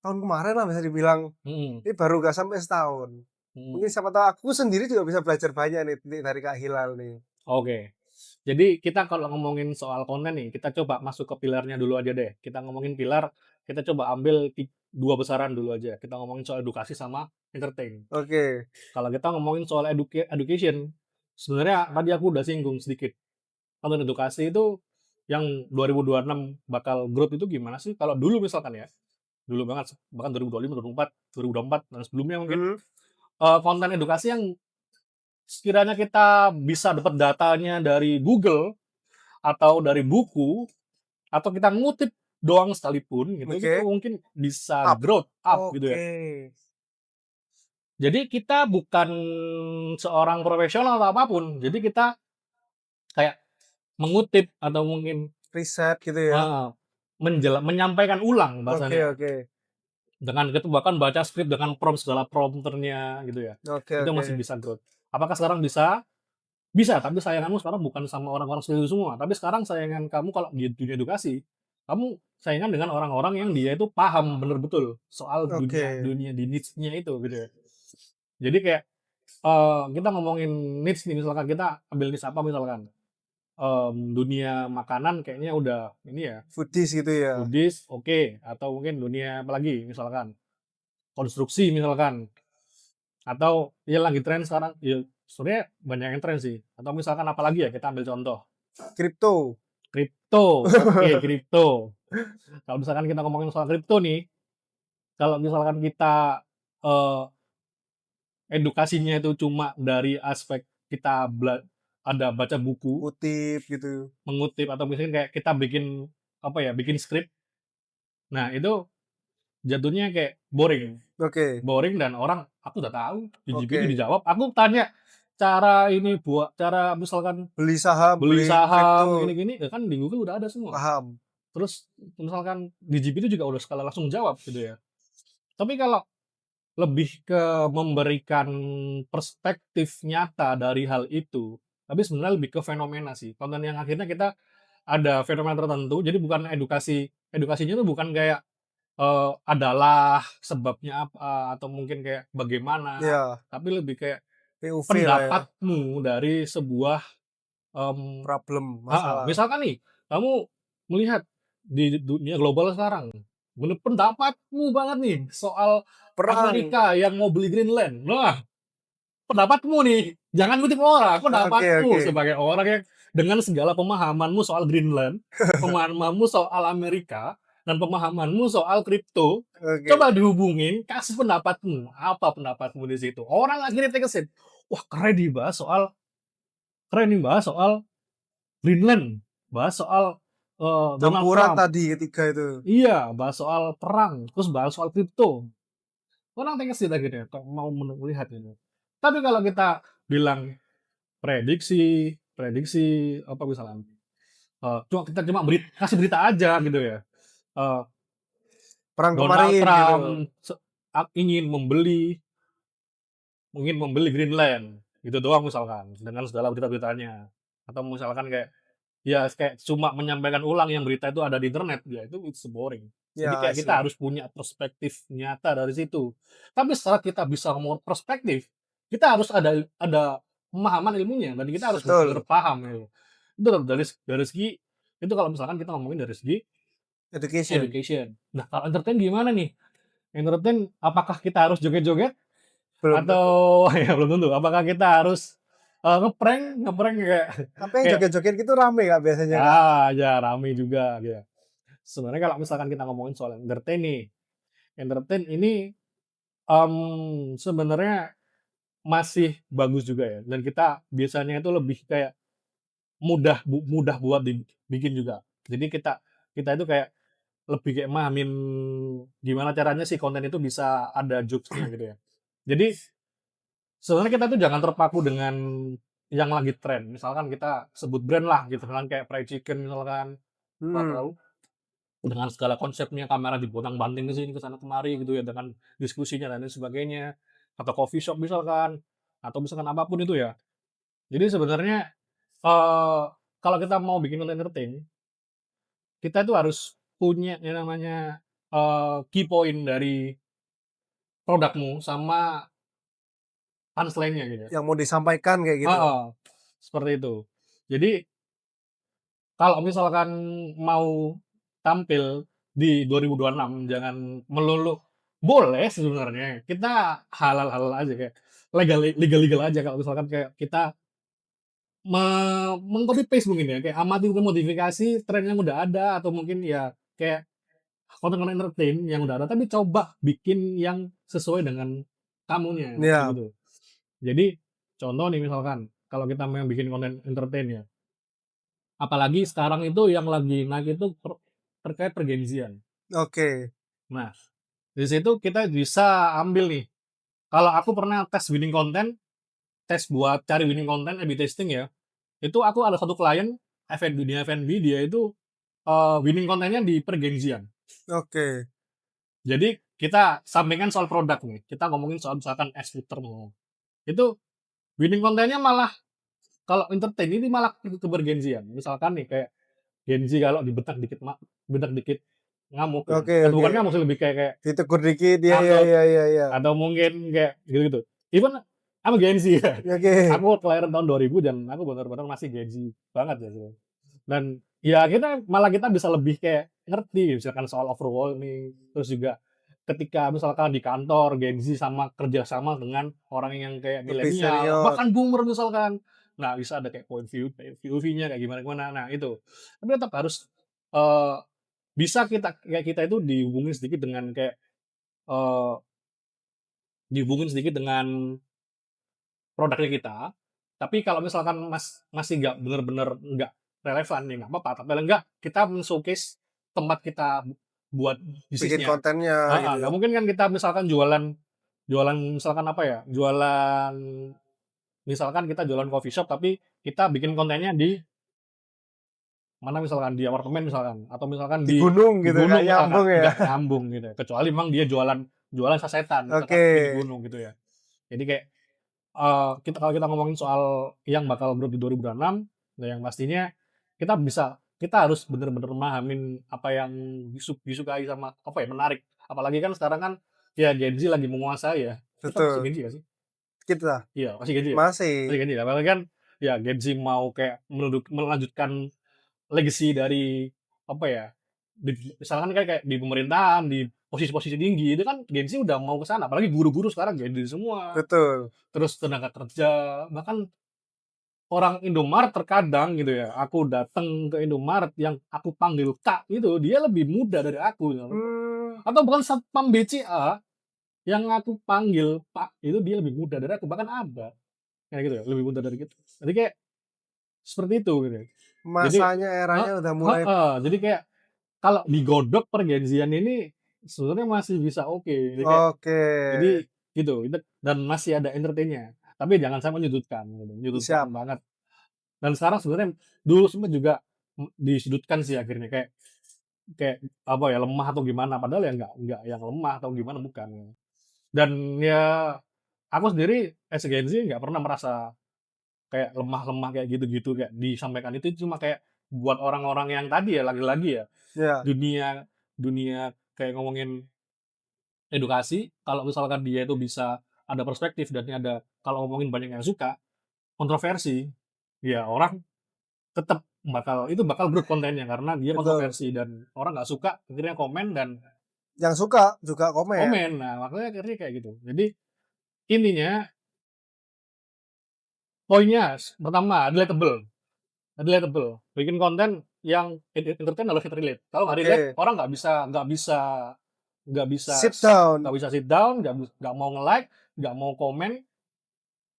tahun kemarin lah bisa dibilang. mhm, Ini baru nggak sampai setahun. Mungkin mhm. siapa tahu aku sendiri juga bisa belajar banyak nih dari Kak Hilal nih. Oke. Jadi kita kalau ngomongin soal konten nih, kita coba masuk ke pilarnya dulu aja deh. Kita ngomongin pilar, kita coba ambil 2 besaran dulu aja. Kita ngomongin soal edukasi sama entertain. Oke, Kalau kita ngomongin soal education, sebenarnya tadi aku udah singgung sedikit. Konten edukasi itu yang 2026 bakal growth itu gimana sih? Kalau dulu misalkan ya, dulu banget, bahkan 2025, 2024, dan sebelumnya mungkin, mhm, konten edukasi yang sekiranya kita bisa dapat datanya dari Google atau dari buku, atau kita ngutip doang sekalipun gitu, itu oke, mungkin bisa up, growth up gitu ya. oke, Jadi kita bukan seorang profesional atau apapun, jadi kita kayak mengutip atau mungkin, riset gitu ya. eee, menyampaikan ulang Oke bahasanya, oke, dengan gitu bahkan baca skrip dengan prompt segala prompternya gitu ya, oke itu oke, masih bisa growth. Apakah sekarang bisa? Bisa, tapi sayanganmu sekarang bukan sama orang-orang seperti itu semua, tapi sekarang sayangan kamu kalau di dunia edukasi, kamu saingan dengan orang-orang yang dia itu paham bener betul soal dunia oke, dunia di niche-nya itu gitu ya. Jadi kayak, kita ngomongin niche nih, misalkan kita ambil niche apa misalkan, dunia makanan kayaknya udah ini ya, foodies gitu ya. foodies oke, atau mungkin dunia apalagi misalkan, konstruksi misalkan, atau yang lagi tren sekarang ya sebenarnya banyak yang tren sih, atau misalkan apalagi ya kita ambil contoh, Kripto. kripto, oke kripto. Kalau misalkan kita ngomongin soal kripto nih, kalau misalkan kita, eee, edukasinya itu cuma dari aspek kita ada baca buku, Kutip gitu. mengutip atau misalnya kayak kita bikin, apa ya, bikin skrip, nah itu jatuhnya kayak boring. Oke Boring dan orang, "Aku udah tahu, di GPT oke. dijawab." Aku tanya cara ini buat cara misalkan Beli saham, beli beli kripto, saham gini-gini, ya kan di Google udah ada semua. paham. Terus misalkan di GPT juga udah sekali langsung jawab gitu ya. Tapi kalau lebih ke memberikan perspektif nyata dari hal itu, tapi sebenarnya lebih ke fenomena sih. Konten yang akhirnya kita ada fenomena tertentu, jadi bukan edukasinya tuh bukan kayak, adalah, sebabnya apa, atau mungkin kayak bagaimana, Iya, tapi lebih kayak POV lah ya, pendapatmu dari sebuah, problem, heeh, masalah. misalkan nih, kamu melihat di dunia global sekarang, pendapatmu banget nih soal Perang, Amerika yang mau beli Greenland. Nah, pendapatmu nih, jangan ngutip orang, oke pendapatmu oke, sebagai orang yang dengan segala pemahamanmu soal Greenland, pemahamanmu soal Amerika, dan pemahamanmu soal kripto, oke. coba dihubungin, kasih pendapatmu. Apa pendapatmu di situ? Orang akhirnya take a sip. Wah, keren nih bahas soal Greenland, bahas soal Donald Campuran Trump. tadi ketiga itu. Iya, bahas soal perang, terus bahas soal kripto. Orang take a seat akhirnya kok mau melihat ini. Tapi kalau kita bilang prediksi prediksi apa misalnya, cuma kasih berita aja gitu ya, eee, Perang Donald kemarin gitu. Trump ingin membeli Greenland, gitu doang misalkan, dengan segala berita-beritanya. Atau misalkan kayak, ya kayak cuma menyampaikan ulang yang berita itu ada di internet, ya itu it's boring. Jadi Ya, I kayak kita see. harus punya perspektif nyata dari situ. Tapi setelah kita bisa ngomong perspektif, kita harus ada pemahaman ilmunya dan kita harus benar-benar Betul, paham gitu. Itu dari segi itu kalau misalkan kita ngomongin dari segi education. education. Nah, kalau entertain gimana nih? Entertain apakah kita harus joget-joget Belum atau tentu. ya belum tentu, apakah kita harus, ngeprank kayak Tapi yang kayak, joget-joget gitu rame Kak biasanya Kak? ya rame juga gitu. Sebenarnya kalau misalkan kita ngomongin soal entertain nih, entertain ini, sebenarnya masih bagus juga ya, dan kita biasanya itu lebih kayak mudah buat dibikin juga. Jadi kita kita itu kayak lebih kayak mahamin gimana caranya sih konten itu bisa ada jokes-nya gitu ya. Jadi sebenarnya kita tuh jangan terpaku dengan yang lagi tren. Misalkan kita sebut brand lah gitu kan, kayak fried chicken misalkan, Hmm, lalu dengan segala konsepnya, kamera dibontang-banting ke sini, ke sana kemari gitu ya, dengan diskusinya dan lain sebagainya, atau coffee shop misalkan. atau misalkan apapun itu ya. Jadi sebenarnya, eee, kalau kita mau bikin konten entertain, kita itu harus punya yang namanya, key point dari produkmu sama punchline-nya gitu. Yang mau disampaikan kayak gitu. Heeh, seperti itu. Jadi kalau misalkan mau tampil di 2026 jangan melulu boleh sebenarnya, kita halal-halal aja kayak legal-legal aja kalau misalkan kayak kita meng-copy paste mungkin ya, kayak amati modifikasi tren yang udah ada atau mungkin ya kayak konten-konten entertain yang udah ada, tapi coba bikin yang sesuai dengan kamunya, kayak Iya, gitu. Jadi contoh nih misalkan kalau kita mau bikin konten entertain ya, apalagi sekarang itu yang lagi naik itu terkait pergenzian. oke. Nah, di situ kita bisa ambil nih, kalau aku pernah tes winning content, tes buat cari winning content, A/B testing ya, itu aku ada satu klien F&B, di F&B dia itu winning kontennya di pergenzian. Oke. Jadi kita sampaikan soal produk nih, kita ngomongin soal misalkan es puter itu winning kontennya malah kalau entertain ini malah ke bergenzian. Misalkan nih kayak Gen Z kalau dibentak dikit bentak dikit ngamuk gitu. Oke Atau oke. bukan ngamuk sih lebih kayak Ditegur dikit, iya iya atau iya iya iya. atau mungkin kayak gitu-gitu. Even I'm a Gen Z ya. Oke. Aku kelahiran tahun 2000 dan aku benar-benar masih Gen Z banget ya gitu. Dan ya kita malah kita bisa lebih kayak ngerti misalkan soal overwhelming, terus juga ketika misalkan di kantor Gen Z sama kerja sama dengan orang yang kayak Lebih milenial, senior. bahkan boomer misalkan. Nah, bisa ada kayak point view POV-nya kayak gimana-gimana. Nah, itu. Tapi tetap harus eee, bisa kita kayak kita itu dihubungin sedikit dengan kayak eee, dihubungin sedikit dengan produknya kita, tapi kalau misalkan masih nggak bener-bener nggak relevan ya nggak apa-apa, tapi paling enggak kita men-showcase tempat kita buat Bikin bisnisnya. kontennya Heeh, gitu nggak ya. mungkin kan kita misalkan jualan jualan misalkan apa ya, jualan misalkan kita jualan coffee shop, tapi kita bikin kontennya di mana misalkan, di apartemen misalkan, atau misalkan Di gunung di gitu, nggak gunung misalkan, nyambung ya. nggak nyambung gitu ya, kecuali memang dia jualan jualan sasetan misalkan, Oke. tapi di gunung gitu ya. Jadi kayak kalau kita ngomongin soal yang bakal growth di 2026, nah yang pastinya kita harus bener-bener memahamin apa yang disukai sama apa ya, menarik. Apalagi kan sekarang kan ya Gen Z lagi menguasai ya. Kita masih Betul. Gen Z nggak sih? Kita Iya, masih Gen Z ya? Masih masih. Gen Z ya? Apalagi kan ya Gen Z mau kayak melanjutkan legacy dari apa ya, misalkan kayak di pemerintahan, di posisi-posisi tinggi, itu kan Gen Z udah mau ke sana. Apalagi guru-guru sekarang Gen Z semua. Betul. Terus tenaga kerja, bahkan orang Indomaret terkadang gitu ya, aku datang ke Indomaret yang aku panggil Kak itu, dia lebih muda dari aku gitu loh. Mmm, Atau bahkan satpam BCA yang aku panggil Pak, itu dia lebih muda dari aku, bahkan ada, kayak gitu ya, lebih muda dari gitu. Jadi kayak seperti itu gitu ya. Jadi masanya, eranya udah mulai heeh, jadi kayak kalau digodok pergenzian ini sebenarnya masih bisa oke. Jadi kayak oke. jadi gitu, itu dan masih ada entertain-nya. Tapi jangan sampai menyudutkan gitu, menyudutkan Siap. banget. Dan sekarang sebenarnya dulu sempat juga disudutkan sih akhirnya kayak kayak apa ya lemah atau gimana padahal ya nggak yang lemah atau gimana bukan. Dan ya aku sendiri as a Gen Z nggak pernah merasa kayak lemah-lemah kayak gitu-gitu kayak disampaikan itu cuma kayak buat orang-orang yang tadi ya lagi-lagi ya Iya, dunia dunia kayak ngomongin edukasi kalau misalkan dia itu bisa ada perspektif dan ada kalau ngomongin banyak yang suka kontroversi ya orang tetap bakal growth kontennya karena dia betul. kontroversi dan orang nggak suka akhirnya komen dan Yang suka juga komen. komen. Nah, makanya akhirnya kayak gitu. Jadi intinya poinnya pertama relatable. Bikin konten yang entertain harus relate. Kalau nggak relate Oke. orang nggak bisa Sit down. nggak bisa sit down, nggak mau nge-like, nggak mau komen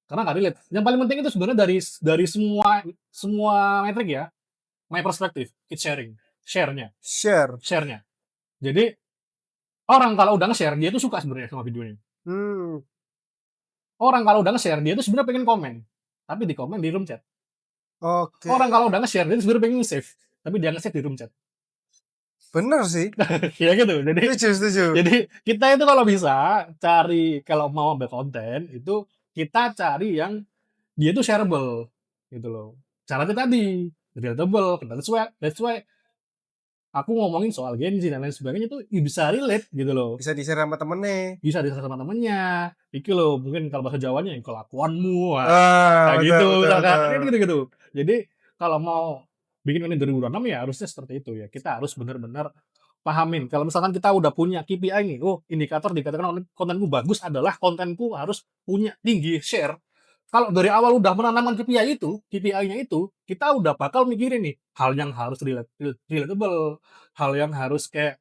karena nggak relate. Yang paling penting itu sebenarnya dari semua semua metrik ya. My perspective, it's share-nya, Share. share-nya. Jadi orang kalau udah nge-share, dia tuh suka sebenarnya sama videonya. Mmm, Orang kalau udah nge-share, dia tuh sebenarnya pengen komen. Tapi di komen di room chat. oke. Orang kalau udah nge-share, dia tuh sebenarnya pengen save. Tapi dia nge-save di room chat. Bener sih. Ya gitu. Jadi Setuju setuju. jadi kita itu kalau bisa cari kalau mau ambil konten itu kita cari yang dia tuh shareable gitu loh. Caranya tadi relatable. That's why aku ngomongin soal Gen Z dan lain sebagainya tuh bisa relate gitu loh. Bisa di-share sama temennya. Bisa di sama temennya. Iki loh mungkin kalau bahasa Jawanya yang kelakuanmu. Wah, Ah, kayak betul gitu betul misalkan. Kan betul. gitu-gitu. Jadi kalau mau bikin ini 2026 ya harusnya seperti itu ya. Kita harus benar-benar pahamin. Kalau misalkan kita udah punya KPI nih, oh indikator dikatakan kontenku bagus adalah kontenku harus punya tinggi share. Kalau dari awal udah menanamkan KPI-nya itu, kita udah bakal mikirin nih hal yang harus relatable, hal yang harus kayak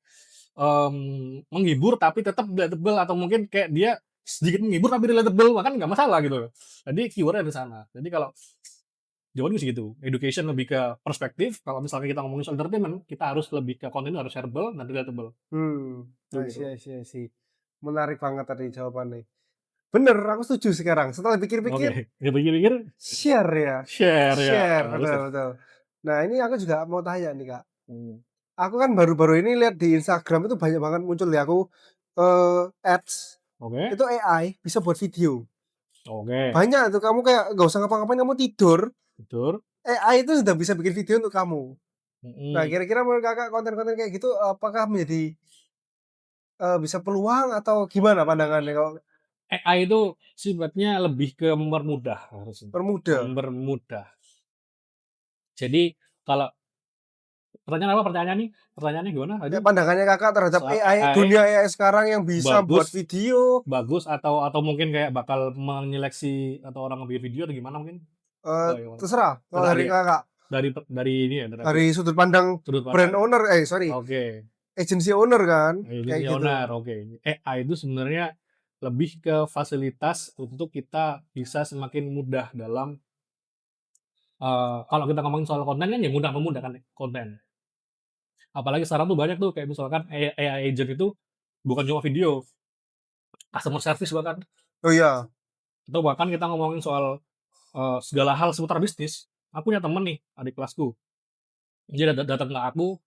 menghibur tapi tetap relatable atau mungkin kayak dia sedikit menghibur tapi relatable, kan nggak masalah gitu. Jadi keywordnya di sana. Jadi kalau jawabannya sih gitu. Education lebih ke perspektif. Kalau misalnya kita ngomongin soal entertainment, kita harus lebih ke konten itu harus shareable dan relatable. Itu I gitu. see I see I see. Menarik banget tadi jawabannya. Bener, aku setuju sekarang. Setelah Oke, pikir-pikir, ya pikir-pikir share ya, share ya share, harus betul ya. betul. Nah, ini aku juga mau tanya nih, Kak. Hmm, Aku kan baru-baru ini lihat di Instagram itu banyak banget muncul di aku, ads, Oke, itu AI bisa buat video. oke, Banyak tuh kamu kayak nggak usah ngapa-ngapain, kamu tidur, betul. AI itu sudah bisa bikin video untuk kamu. Nah, Mm, kira-kira menurut Kakak konten-konten kayak gitu apakah menjadi, bisa peluang atau gimana pandangannya kalau AI itu sifatnya lebih ke mempermudah harusnya. permudah? Mempermudah. Jadi kalau pertanyaan apa pertanyaan nih? Pertanyaannya gimana tadi? Ya pandangannya Kakak terhadap Soal AI, AI dunia AI sekarang yang bisa buat bagus, video, bagus atau mungkin kayak bakal menyeleksi atau orang ngambil video atau gimana mungkin? Oh, gimana? terserah kalau dari Tadi Kakak, dari ini ya dari dari sudut pandang sudut brand pandang. owner sorry, Oke, agency owner kan, kayak agency gitu. owner. Oke, AI itu sebenarnya lebih ke fasilitas untuk kita bisa semakin mudah dalam kalau kita ngomongin soal konten kan ya mudah memudahkan konten. Apalagi sekarang tuh banyak tuh kayak misalkan AI agent itu bukan cuma video, customer service bahkan. Oh iya, Atau bahkan kita ngomongin soal segala hal seputar bisnis. Aku punya temen nih, adik kelasku. Dia datang ke aku,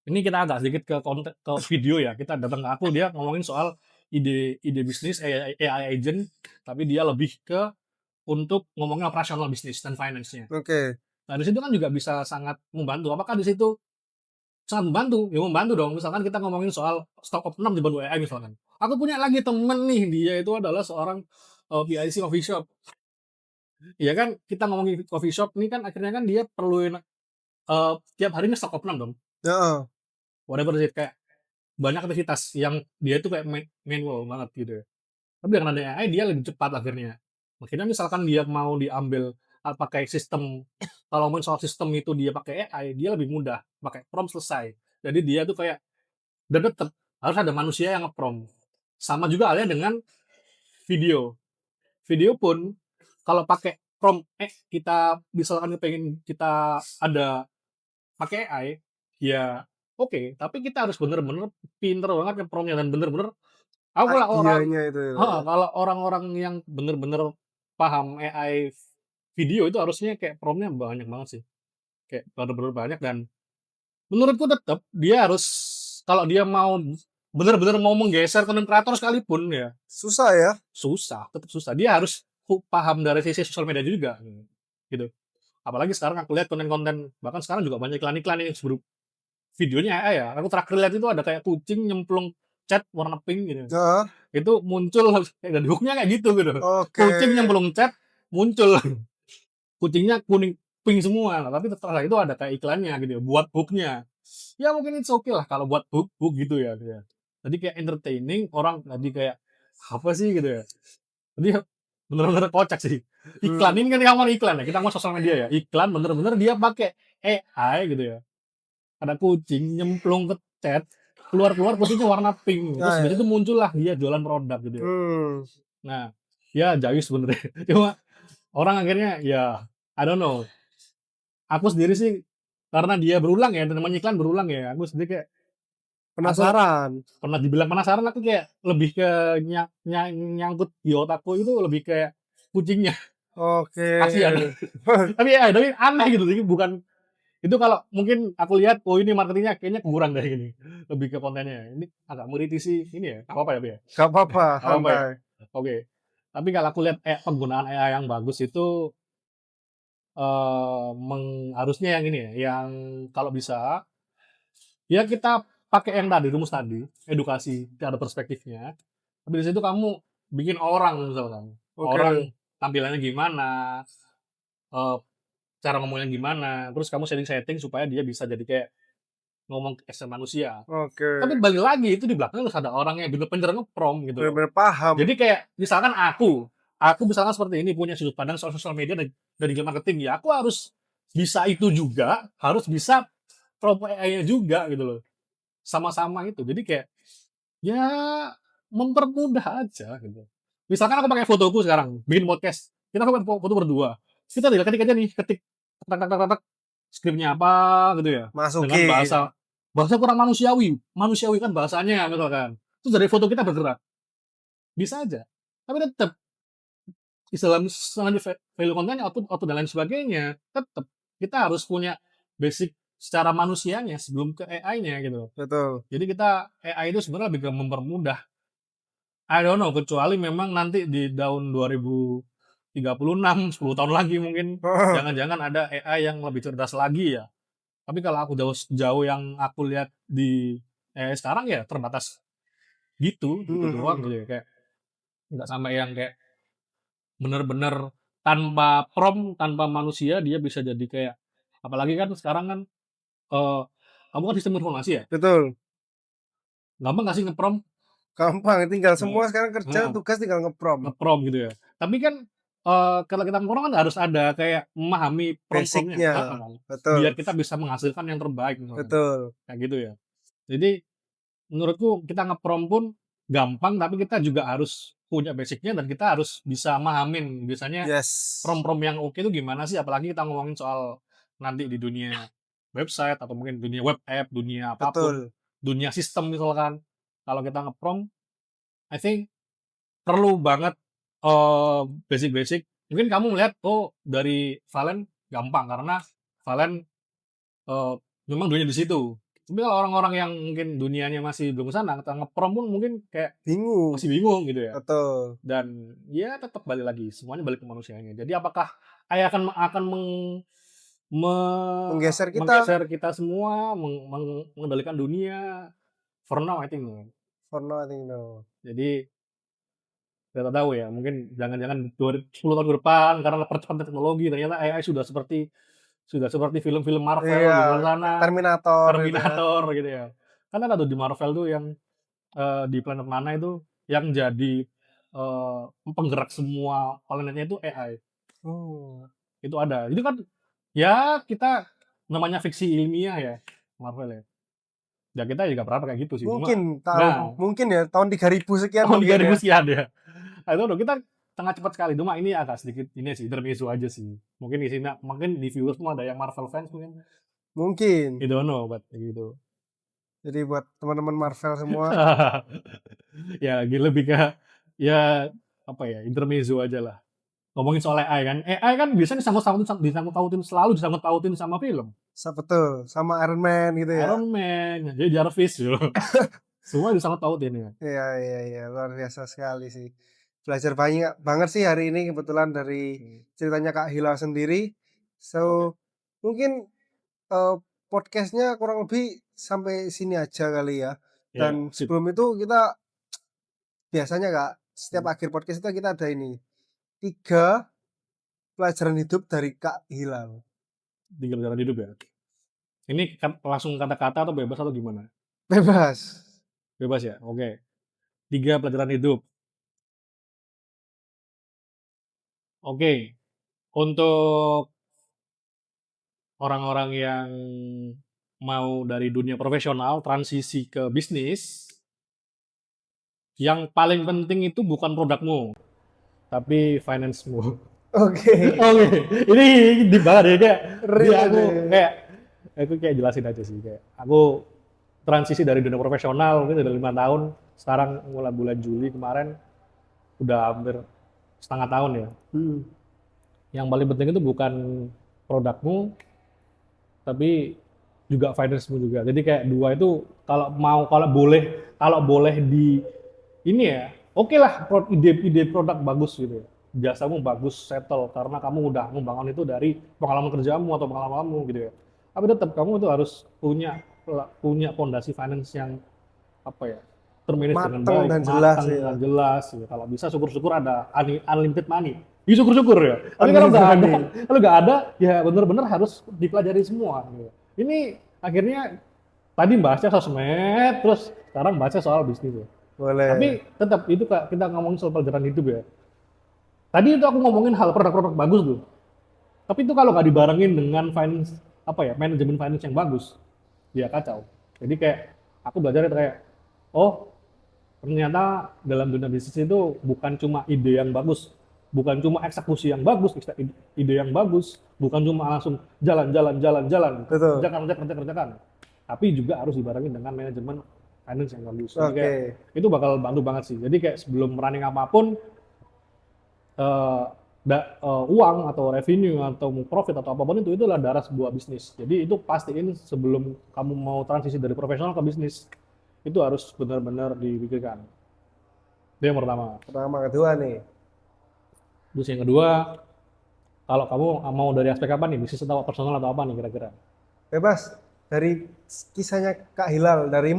ini kita agak sedikit ke konten ke video ya. Kita datang ke aku dia ngomongin soal ide ide bisnis AI agent, tapi dia lebih ke untuk ngomongin operasional bisnis dan finance-nya. oke. Nah, di situ kan juga bisa sangat membantu. Apakah di situ sangat membantu? Ya membantu dong. Misalkan kita ngomongin soal stock opname dibantu AI misalkan. Aku punya lagi temen nih, dia itu adalah seorang PIC coffee shop. Ya kan kita ngomongin coffee shop ini kan akhirnya kan dia perluin tiap hari ini stock opname dong. Heeh, Whatever it kayak banyak aktivitas yang dia itu kayak manual banget gitu ya. Tapi dengan ada AI dia lebih cepat akhirnya. Akhirnya misalkan dia mau diambil pakai sistem, kalau ngomongin soal sistem itu dia pakai AI, dia lebih mudah, pakai prompt selesai. Jadi dia tuh kayak dan tetap harus ada manusia yang nge-prompt. Sama juga halnya dengan video. Video pun kalau pakai prompt kita misalkan pengen kita ada pakai AI, ya oke, tapi kita harus bener-bener pinter banget nge-prompt-nya dan bener-bener aku kalau orang idenya itu ya, Kak, heeh, ya. kalau orang-orang yang bener-bener paham AI video itu harusnya kayak prompt-nya banyak banget sih. Kayak bener-bener banyak dan menurutku tetap dia harus kalau dia mau bener-bener mau menggeser konten kreator sekalipun ya Susah ya? susah, tetap susah. Dia harus paham dari sisi sosial media juga, gitu. Apalagi sekarang aku lihat konten-konten bahkan sekarang juga banyak iklan-iklan yang videonya AI ya. Aku terakhir lihat itu ada kayak kucing nyemplung cat warna pink gitu. Heeh, Itu muncul kayak dan hook-nya kayak gitu. oke. Kucing nyemplung cat muncul kucingnya kuning pink semua. Nah, tapi setelah itu ada kayak iklannya gitu ya, buat hook-nya. Ya mungkin it's okay lah kalau buat hook gitu ya, gitu ya. Jadi kayak entertaining orang tadi kayak apa sih gitu ya. Jadi bener-bener kocak sih. Iklan Mmm, ini kan ngomong iklan ya, kita ngomong sosial media ya. Iklan bener-bener dia pakai AI gitu ya. Ada kucing nyemplung ke cat, keluar-keluar kucingnya warna pink. Terus nah dari ya, situ muncullah dia jualan produk gitu ya. mmm, Nah, ya jayus sebenarnya. Cuma orang akhirnya ya I don't know. Aku sendiri sih karena dia berulang ya, namanya iklan berulang ya. Aku sendiri kayak aku penasaran. pernah dibilang penasaran, aku kayak lebih ke nyangkut di otakku itu lebih kayak kucingnya. Oke. Kasihan. Tapi aneh gitu. Jadi bukan itu kalau mungkin aku lihat, oh ini marketingnya kayaknya kurang dari ini. Lebih ke kontennya. Ini agak meritisi ini ya. Apa apa ya, Be, ya? Gak apa-apa, Apa apa ya? santai. Oke. Tapi kalau aku lihat penggunaan AI yang bagus itu harusnya yang ini ya, yang kalau bisa ya kita pakai yang tadi rumus tadi, edukasi, ada perspektifnya. Tapi di situ kamu bikin orang misalkan, Oke, orang tampilannya gimana, eh, cara ngomongnya gimana, terus kamu setting-setting supaya dia bisa jadi kayak ngomong as manusia. oke. Tapi balik lagi itu di belakang harus ada orang yang bener-bener nge-prompt gitu loh. Bener-bener paham. Jadi kayak misalkan aku misalkan seperti ini punya sudut pandang soal sosial media dan digital marketing ya, aku harus bisa itu juga, harus bisa prompt AI-nya juga gitu loh. Sama-sama itu. Jadi kayak ya mempermudah aja gitu. Misalkan aku pakai fotoku sekarang, bikin podcast. Kita pakai foto berdua. Kita tinggal ketik aja nih, ketik tak tak tak tak tak, skripnya apa gitu ya. Dengan Masukin. bahasa bahasa kurang manusiawi. Manusiawi kan bahasanya misalkan. Terus dari foto kita bergerak. Bisa aja. Tapi tetap dalam value kontennya, output dan lain sebagainya, tetap kita harus punya basic secara manusianya sebelum ke AI-nya gitu. Betul. Jadi kita AI itu sebenarnya lebih ke mempermudah. I don't know, kecuali memang nanti di tahun 2036, 10 tahun lagi mungkin, Heeh. jangan-jangan ada AI yang lebih cerdas lagi ya. Tapi kalau aku jauh, jauh yang aku lihat di AI sekarang ya terbatas gitu, gitu Mhm doang mhm. gitu ya. Kayak nggak sampai yang kayak bener-bener tanpa prompt, tanpa manusia dia bisa jadi kayak, apalagi kan sekarang kan, eee, kamu kan sistem informasi ya, Betul. gampang nggak sih nge-prompt? Gampang, tinggal Heeh, semua sekarang kerja heeh. tugas tinggal nge-prompt. Nge-prompt gitu ya. Tapi kan, kalau kita nge-prompt kan harus ada kayak memahami prompt-prompt-nya Basic-nya. heeh, biar Betul kita bisa menghasilkan yang terbaik misalkan, betul. kayak gitu ya. Jadi menurutku kita nge-prompt pun gampang, tapi kita juga harus punya basic-nya dan kita harus bisa mahamin biasanya Yes. prompt-prompt yang oke itu gimana sih, apalagi kita ngomongin soal nanti di dunia website atau mungkin dunia web app, dunia apapun, Betul. dunia sistem misalkan. Kalau kita nge-prompt, I think perlu banget, basic-basic. Mungkin kamu melihat, oh dari Valen gampang karena Valen, eee, memang dunianya di situ. Tapi kalau orang-orang yang mungkin dunianya masih belum ke sana, kita nge-prompt pun mungkin kayak Bingung. masih bingung gitu ya. Betul. Dan ya tetap balik lagi, semuanya balik ke manusianya. Jadi apakah AI akan me Menggeser kita. menggeser kita semua, mengendalikan dunia? For now I think no. For now I think no. Jadi kita tahu ya, mungkin jangan-jangan 10 tahun ke depan karena percepatan teknologi ternyata AI sudah seperti film-film Marvel Iya, di luar kayak sana, Terminator gitu ya. Terminator gitu ya. Kan ada tuh di Marvel tuh yang, di planet mana itu yang jadi, penggerak semua planetnya itu AI, Oh, itu ada. Itu kan ya kita namanya fiksi ilmiah ya, Marvel ya. Ya kita juga berharap kayak gitu sih, cuma nah, mungkin ya tahun 3000 sekian tahun mungkin ya. 3000 sekian ya. I don't know, kita sangat cepat sekali, cuma ini agak sedikit ini sih, intermezzo aja sih. Mungkin di sini mungkin di viewers semua ada yang Marvel fans mungkin, Mungkin. I don't know, but gitu. Jadi buat teman-teman Marvel semua, Ya lebih ke, ya apa ya, intermezzo aja lah. Ngomongin soal AI kan, AI kan biasanya selalu disangkut pautin sama film. betul, sama Iron Man gitu ya. Iron Man, jadi Jarvis gitu. Semua disangkut pautin ya. Iya iya iya, luar biasa sekali sih. Belajar banyak banget sih hari ini kebetulan dari Hmm, ceritanya Kak Hilal sendiri. So, oke. mungkin, eee, podcast-nya kurang lebih sampai sini aja kali ya. Dan Ya, sip. sebelum itu kita biasanya Kak, setiap Hmm, akhir podcast itu kita ada ini, 3 pelajaran hidup dari Kak Hilal. tinggal jalan hidup ya. Ini langsung kata-kata atau bebas atau gimana? Bebas. Bebas ya? Oke. 3 pelajaran hidup. Oke. Untuk orang-orang yang mau dari dunia profesional transisi ke bisnis, yang paling penting itu bukan produkmu, tapi finance-mu. Oke, Oke, ini deep banget ya kayak dia real aku ini. kayak aku kayak jelasin aja sih kayak aku transisi dari dunia profesional mungkin udah 5 tahun, sekarang mulai bulan Juli kemarin udah hampir setengah tahun ya. Mhm. Yang paling penting itu bukan produkmu, tapi juga finance-mu juga. Jadi kayak dua itu kalau boleh di ini ya Oke lah, ide produk bagus gitu ya. Jasamu bagus, settle karena kamu udah membangun itu dari pengalaman kerjamu atau pengalaman kamu gitu ya. Tapi tetap kamu itu harus punya fondasi finance yang apa ya, termanage dengan Mateng baik, dan jelas matang ya. dan jelas gitu. Kalau bisa syukur-syukur ada unlimited money. Ya syukur-syukur ya. Tapi kalau Unlimited nggak ada, money. kalau nggak ada ya benar-benar harus dipelajari semua gitu. Ini akhirnya tadi bahasnya sosmed, terus sekarang bahasnya soal bisnis ya. Boleh. Tapi tetap itu Kak, kita ngomongin soal pelajaran hidup ya. Tadi itu aku ngomongin hal produk-produk bagus tuh. Tapi itu kalau nggak dibarengin dengan finance apa ya, manajemen finance yang bagus, ya kacau. Jadi kayak aku belajar itu kayak, oh ternyata dalam dunia bisnis itu bukan cuma ide yang bagus, bukan cuma eksekusi yang bagus, ide yang bagus, bukan cuma langsung jalan, Betul. kerjakan, tapi juga harus dibarengin dengan manajemen finance yang bagus. Jadi kayak Oke. itu bakal bantu banget sih. Jadi kayak sebelum running apapun, eh, uang atau revenue atau profit atau apapun itu adalah darah sebuah bisnis. Jadi itu pastiin sebelum kamu mau transisi dari profesional ke bisnis itu harus benar-benar dipikirkan. Itu yang pertama. Pertama, kedua nih. Terus yang kedua, kalau kamu mau dari aspek apa nih, bisnis atau personal atau apa nih kira-kira? Bebas dari kisahnya Kak Hilal, dari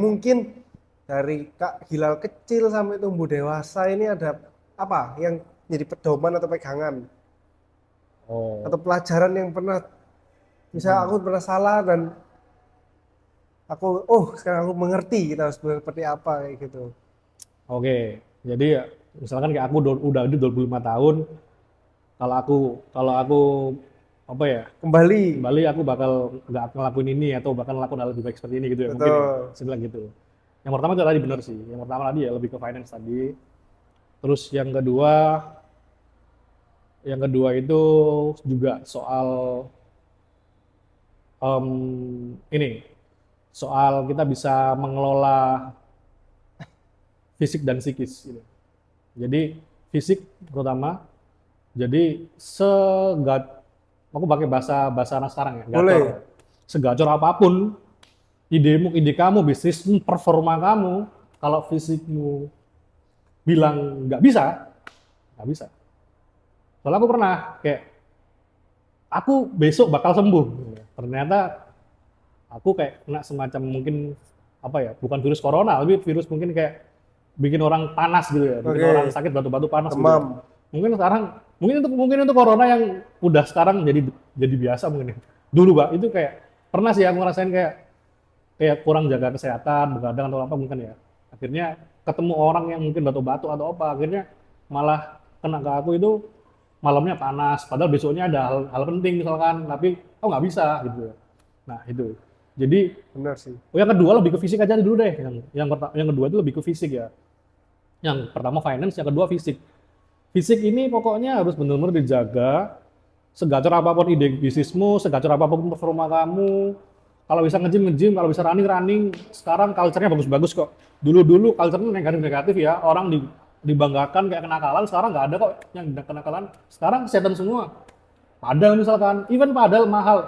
Kak Hilal kecil sampai tumbuh dewasa ini ada apa yang jadi pedoman atau pegangan Oh, atau pelajaran yang pernah misal hmm. aku pernah salah dan aku oh sekarang aku mengerti kita harus seperti apa kayak gitu. Oke. Jadi ya, misalkan kayak aku udah di 25 tahun, kalau aku apa ya, Kembali. kembali aku bakal nggak ngelakuin ini atau bakal ngelakuin hal lebih baik seperti ini gitu ya mungkin ya Betul. saya bilang gitu. Yang pertama itu tadi benar sih, yang pertama tadi ya lebih ke finance tadi. Terus yang kedua itu juga soal ini soal kita bisa mengelola fisik dan psikis gitu. Jadi fisik terutama, jadi aku pakai bahasa bahasa anak sekarang ya, gacor. Boleh. Segacor apapun ide kamu, bisnismu, performa kamu, kalau fisikmu bilang nggak bisa, nggak bisa. Soalnya aku pernah kayak, aku besok bakal sembuh. Ternyata aku kayak kena semacam mungkin apa ya, bukan virus corona, tapi virus mungkin kayak bikin orang panas gitu ya, bikin orang Oke. sakit batu-batu panas gitu ya. Demam. Mungkin untuk orang yang udah sekarang jadi biasa mungkin ya. Dulu Pak, itu kayak pernah sih aku ngerasain kayak kayak kurang jaga kesehatan, begadang atau apa mungkin ya. Akhirnya ketemu orang yang mungkin batu-batu atau apa, akhirnya malah kena ke aku itu malamnya panas, padahal besoknya ada hal penting misalkan, tapi oh nggak bisa gitu ya. Nah itu. Jadi Benar sih. yang kedua lebih ke fisik aja dulu deh. Yang kedua itu lebih ke fisik ya. Yang pertama finance, yang kedua fisik. Fisik ini pokoknya harus benar-benar dijaga. Segacor apapun ide bisnismu, segacor apapun performa kamu, kalau bisa nge-gym, kalau bisa running. Sekarang culture-nya bagus-bagus kok. Dulu-dulu culture-nya negatif-negatif ya, orang dibanggakan kayak kenakalan, sekarang nggak ada kok yang kenakalan. Sekarang kesehatan semua. Padahal misalkan, even padahal mahal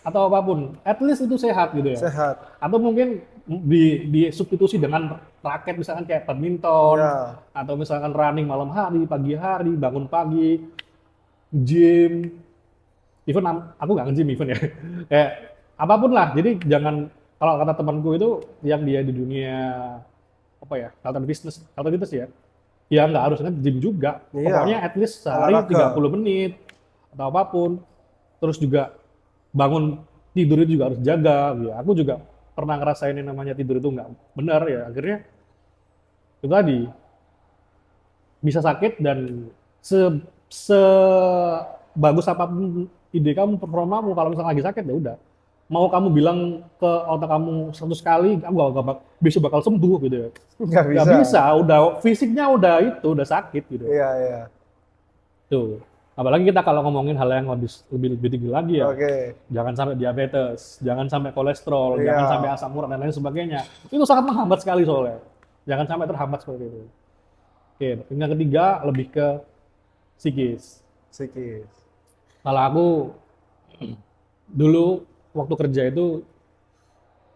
atau apapun, at least itu sehat gitu ya. Sehat. Atau mungkin di substitusi dengan raket misalkan kayak badminton, Ya. atau misalkan running malam hari, pagi hari, bangun pagi, gym, even aku nggak nge-gym even ya. Kayak apapun lah. Jadi jangan, kalau kata temanku itu yang dia di dunia apa ya, health and business ya, ya nggak harus nge-gym juga. Iya. Pokoknya at least sehari Olahraga. 30 menit atau apapun. Terus juga bangun tidur itu juga harus jaga. Ya, aku juga pernah ngerasain yang namanya tidur itu nggak benar ya. Akhirnya itu tadi bisa sakit dan se se bagus apapun ide kamu, performamu, kalau misalnya lagi sakit ya udah. Mau kamu bilang ke otak kamu 100 kali, aku gak besok bakal sembuh gitu ya. Nggak Nggak bisa. bisa, udah fisiknya udah sakit gitu. Iya, iya. Tuh. Apalagi kita kalau ngomongin hal yang lebih tinggi lagi ya. Oke. Jangan sampai diabetes, jangan sampai kolesterol, jangan sampai Iya. asam urat dan lain sebagainya. Itu sangat menghambat sekali soalnya. Jangan sampai terhambat seperti itu. Oke, yang ketiga lebih ke psikis. Psikis. Kalau aku dulu waktu kerja itu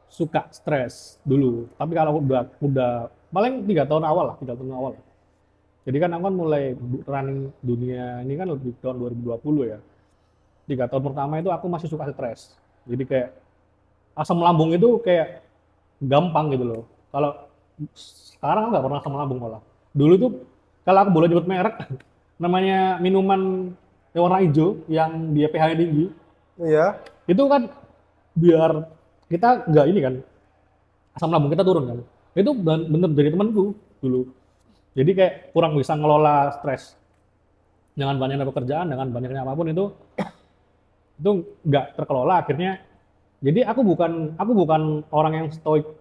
suka stres dulu. Tapi kalau udah paling 3 tahun awal lah, 3 tahun awal. Jadi kan aku kan mulai running dunia ini kan lebih tahun 2020 ya. 3 tahun pertama itu aku masih suka stres. Jadi kayak asam lambung itu kayak gampang gitu loh. Kalau sekarang nggak pernah asam lambung malah. Dulu tuh kalau aku boleh nyebut merek, namanya minuman yang warna hijau yang dia pH-nya tinggi, Iya, itu kan biar kita nggak ini kan, asam lambung kita turun kan. Itu bener dari temanku dulu. Jadi kayak kurang bisa ngelola stres. Dengan banyaknya pekerjaan, dengan banyaknya apapun itu nggak terkelola akhirnya. Jadi aku bukan orang yang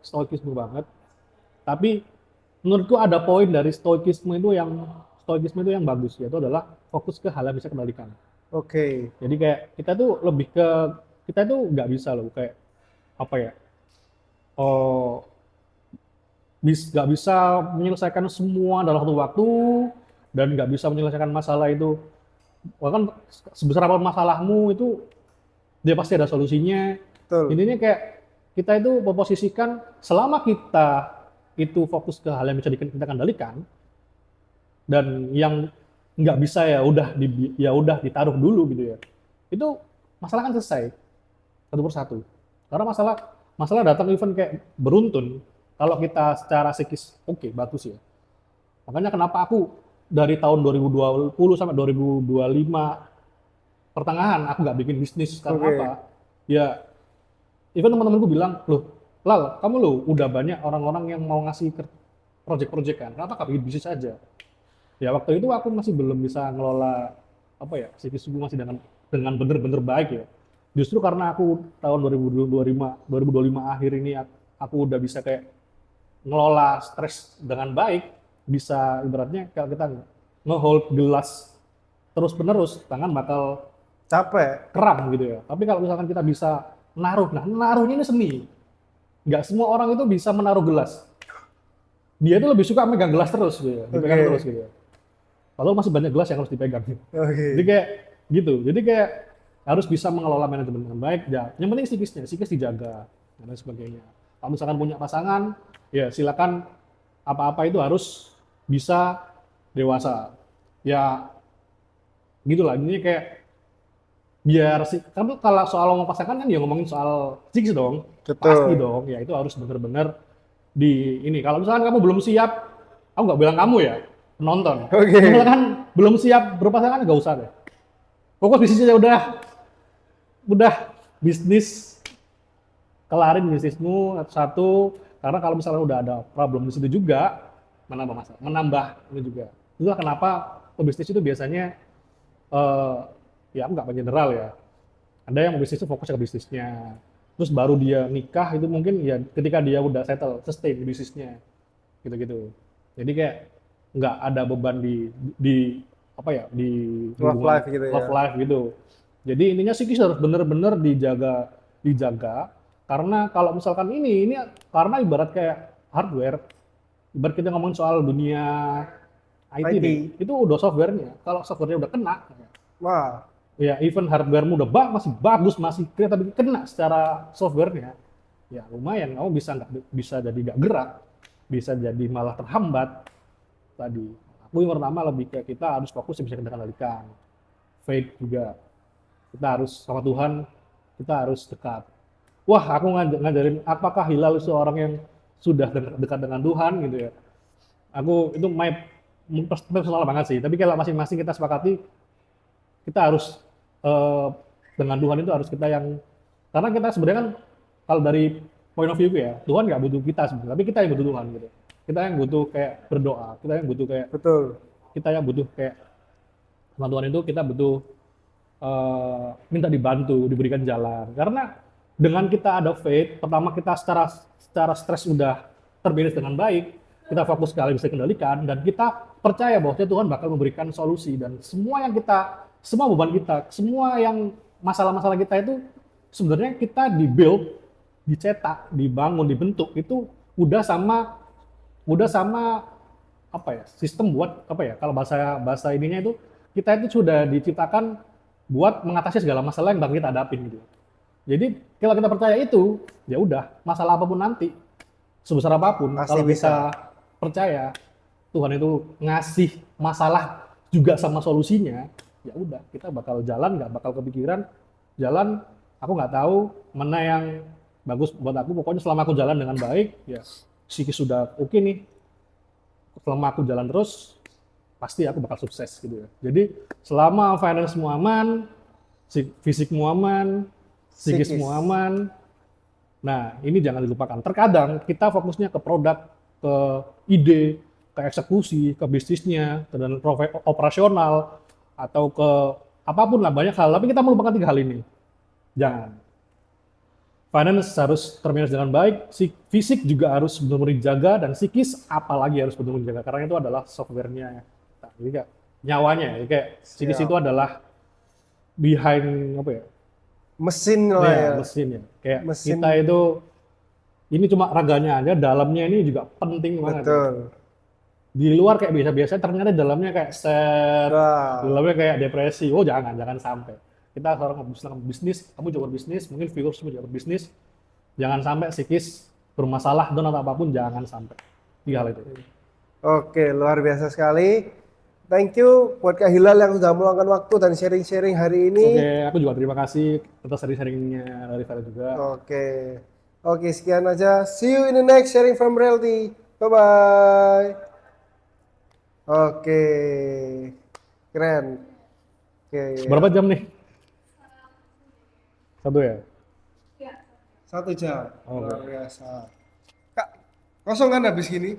stoikisme banget, tapi menurutku ada poin dari stoikisme itu yang bagus, yaitu adalah fokus ke hal yang bisa kendalikan. oke, Jadi kayak kita tuh lebih ke kita tuh nggak bisa loh kayak apa ya, oh nggak bisa menyelesaikan semua dalam satu waktu dan nggak bisa menyelesaikan masalah itu, bahkan sebesar apapun masalahmu itu dia pasti ada solusinya. betul. Intinya kayak kita itu memposisikan selama kita itu fokus ke hal yang bisa kita kendalikan dan yang nggak bisa ya udah ditaruh dulu gitu ya. Itu masalah kan selesai satu persatu. Karena masalah masalah datang event kayak beruntun. Kalau kita secara psikis oke, bagus ya. Makanya kenapa aku dari tahun 2020 sampai 2025 pertengahan aku nggak bikin bisnis karena apa? Oke, Ya even teman-temanku bilang, loh, Lal, kamu loh udah banyak orang-orang yang mau ngasih project-project kan, kenapa nggak bikin bisnis aja? Ya waktu itu aku masih belum bisa ngelola apa ya, psikisku masih dengan bener-bener baik ya. Justru karena aku tahun 2025 akhir ini aku udah bisa kayak ngelola stres dengan baik, bisa ibaratnya kalau kita ngehold gelas terus-menerus, tangan bakal capek. kram gitu ya. Tapi kalau misalkan kita bisa naruhnya ini seni. Nggak semua orang itu bisa menaruh gelas. Dia itu lebih suka megang gelas terus gitu ya, dipegang terus Oke, gitu ya. Padahal masih banyak gelas yang harus dipegang. Jadi oke. kayak gitu. Jadi kayak harus bisa mengelola manajemen dengan baik. Ya, yang penting psikis dijaga dan lain sebagainya. Kalau misalkan punya pasangan, ya silakan apa-apa itu harus bisa dewasa. Ya gitulah. Ini kayak biar sih, kan kalau soal ngomong pasangan kan ya ngomongin soal psikis dong, pasti Betul. dong. Ya itu harus bener-bener di ini. Kalau misalkan kamu belum siap, aku nggak bilang kamu ya, penonton. Oke, Misalkan belum siap berpasangan nggak usah deh. Fokus bisnisnya udah bisnis, kelarin bisnismu satu. Karena kalau misalnya udah ada problem di situ juga menambah masalah, menambah ini juga. Itulah kenapa pebisnis itu biasanya eh ya aku nggak general ya. Ada yang bisnis itu fokus ke bisnisnya. Terus baru dia nikah itu mungkin ya ketika dia udah settle, sustain di bisnisnya. Gitu-gitu. Jadi kayak nggak ada beban di apa ya, di love hubungan life gitu ya. love life gitu. Jadi intinya psikis harus bener-bener dijaga karena kalau misalkan ini karena ibarat kayak hardware, ibarat kita ngomongin soal dunia IT deh, IT. itu udah softwarenya. Kalau softwarenya udah kena, Wah, ya even hardwaremu udah masih bagus, masih clear, tapi kena secara softwarenya, ya lumayan kamu bisa jadi nggak gerak, bisa jadi malah terhambat tadi. Aku yang pertama lebih ke kita harus fokus yang bisa kita kendalikan. Faith juga, kita harus sama Tuhan, kita harus dekat. Wah, aku ngajarin apakah Hilal seorang yang sudah dekat dengan Tuhan gitu ya. Aku itu personal banget sih, tapi kalau masing-masing kita sepakati, kita harus eh, dengan Tuhan itu harus kita yang, karena kita sebenarnya kan kalau dari point of view ya, Tuhan nggak butuh kita sebenarnya, tapi kita yang butuh Tuhan gitu. Kita yang butuh kayak berdoa, betul. kita yang butuh kayak sama Tuhan itu kita butuh minta dibantu, diberikan jalan. Karena dengan kita ada faith, pertama kita secara stres udah terbiasa dengan baik, kita fokus ke hal yang bisa kendalikan, dan kita percaya bahwa Tuhan bakal memberikan solusi, dan semua beban kita, semua yang masalah-masalah kita itu sebenarnya kita dibuild, dicetak, dibangun, dibentuk itu udah sama udah sama apa ya, sistem buat apa ya, kalau bahasa bahasa ininya itu kita itu sudah diciptakan buat mengatasi segala masalah yang bakal kita hadapin gitu. Jadi kalau kita percaya itu, ya udah masalah apapun nanti sebesar apapun Pasti kalau bisa. kita percaya Tuhan itu ngasih masalah juga sama solusinya, ya udah kita bakal jalan, nggak bakal kepikiran jalan. Aku nggak tahu mana yang bagus buat aku. Pokoknya selama aku jalan dengan baik, ya psikis sudah oke nih. Selama aku jalan terus, pasti aku bakal sukses gitu ya. Jadi selama finance-mu aman, fisikmu aman, psikismu Psikis. aman, nah ini jangan dilupakan. Terkadang kita fokusnya ke produk, ke ide, ke eksekusi, ke bisnisnya, dan operasional, atau ke apapun lah, banyak hal. Tapi kita melupakan 3 hal ini. Jangan. Finance harus termanage dengan baik, fisik juga harus benar-benar dijaga, dan psikis apalagi harus benar-benar dijaga, karena itu adalah software-nya. Nah, jadi kayak nyawanya, ya, kayak psikis itu Siap. adalah behind apa ya? Mesin lah Ya, ya. mesinnya. Kayak Mesin, kita itu ini cuma raganya aja, dalamnya ini juga penting banget ya. betul. Di luar kayak biasa-biasa, ternyata dalamnya kayak set, Nah, dalamnya kayak depresi. Oh jangan sampai. Kita sekarang bisnis, kamu coba bisnis, mungkin viewers juga bisnis, jangan sampai psikis bermasalah dan atau apapun, jangan sampai. 3 hal itu. oke, luar biasa sekali. Thank you buat Kak Hilal yang sudah meluangkan waktu dan sharing-sharing hari ini. Oke, aku juga terima kasih atas sharing-sharingnya dari Vera juga. Oke. Oke, sekian aja. See you in the next sharing from reality. Bye-bye. Oke. Keren. Oke, Berapa ya. jam nih? 1 ya? 1 jam. Oke. Luar biasa. Kak, kosong kan habis gini?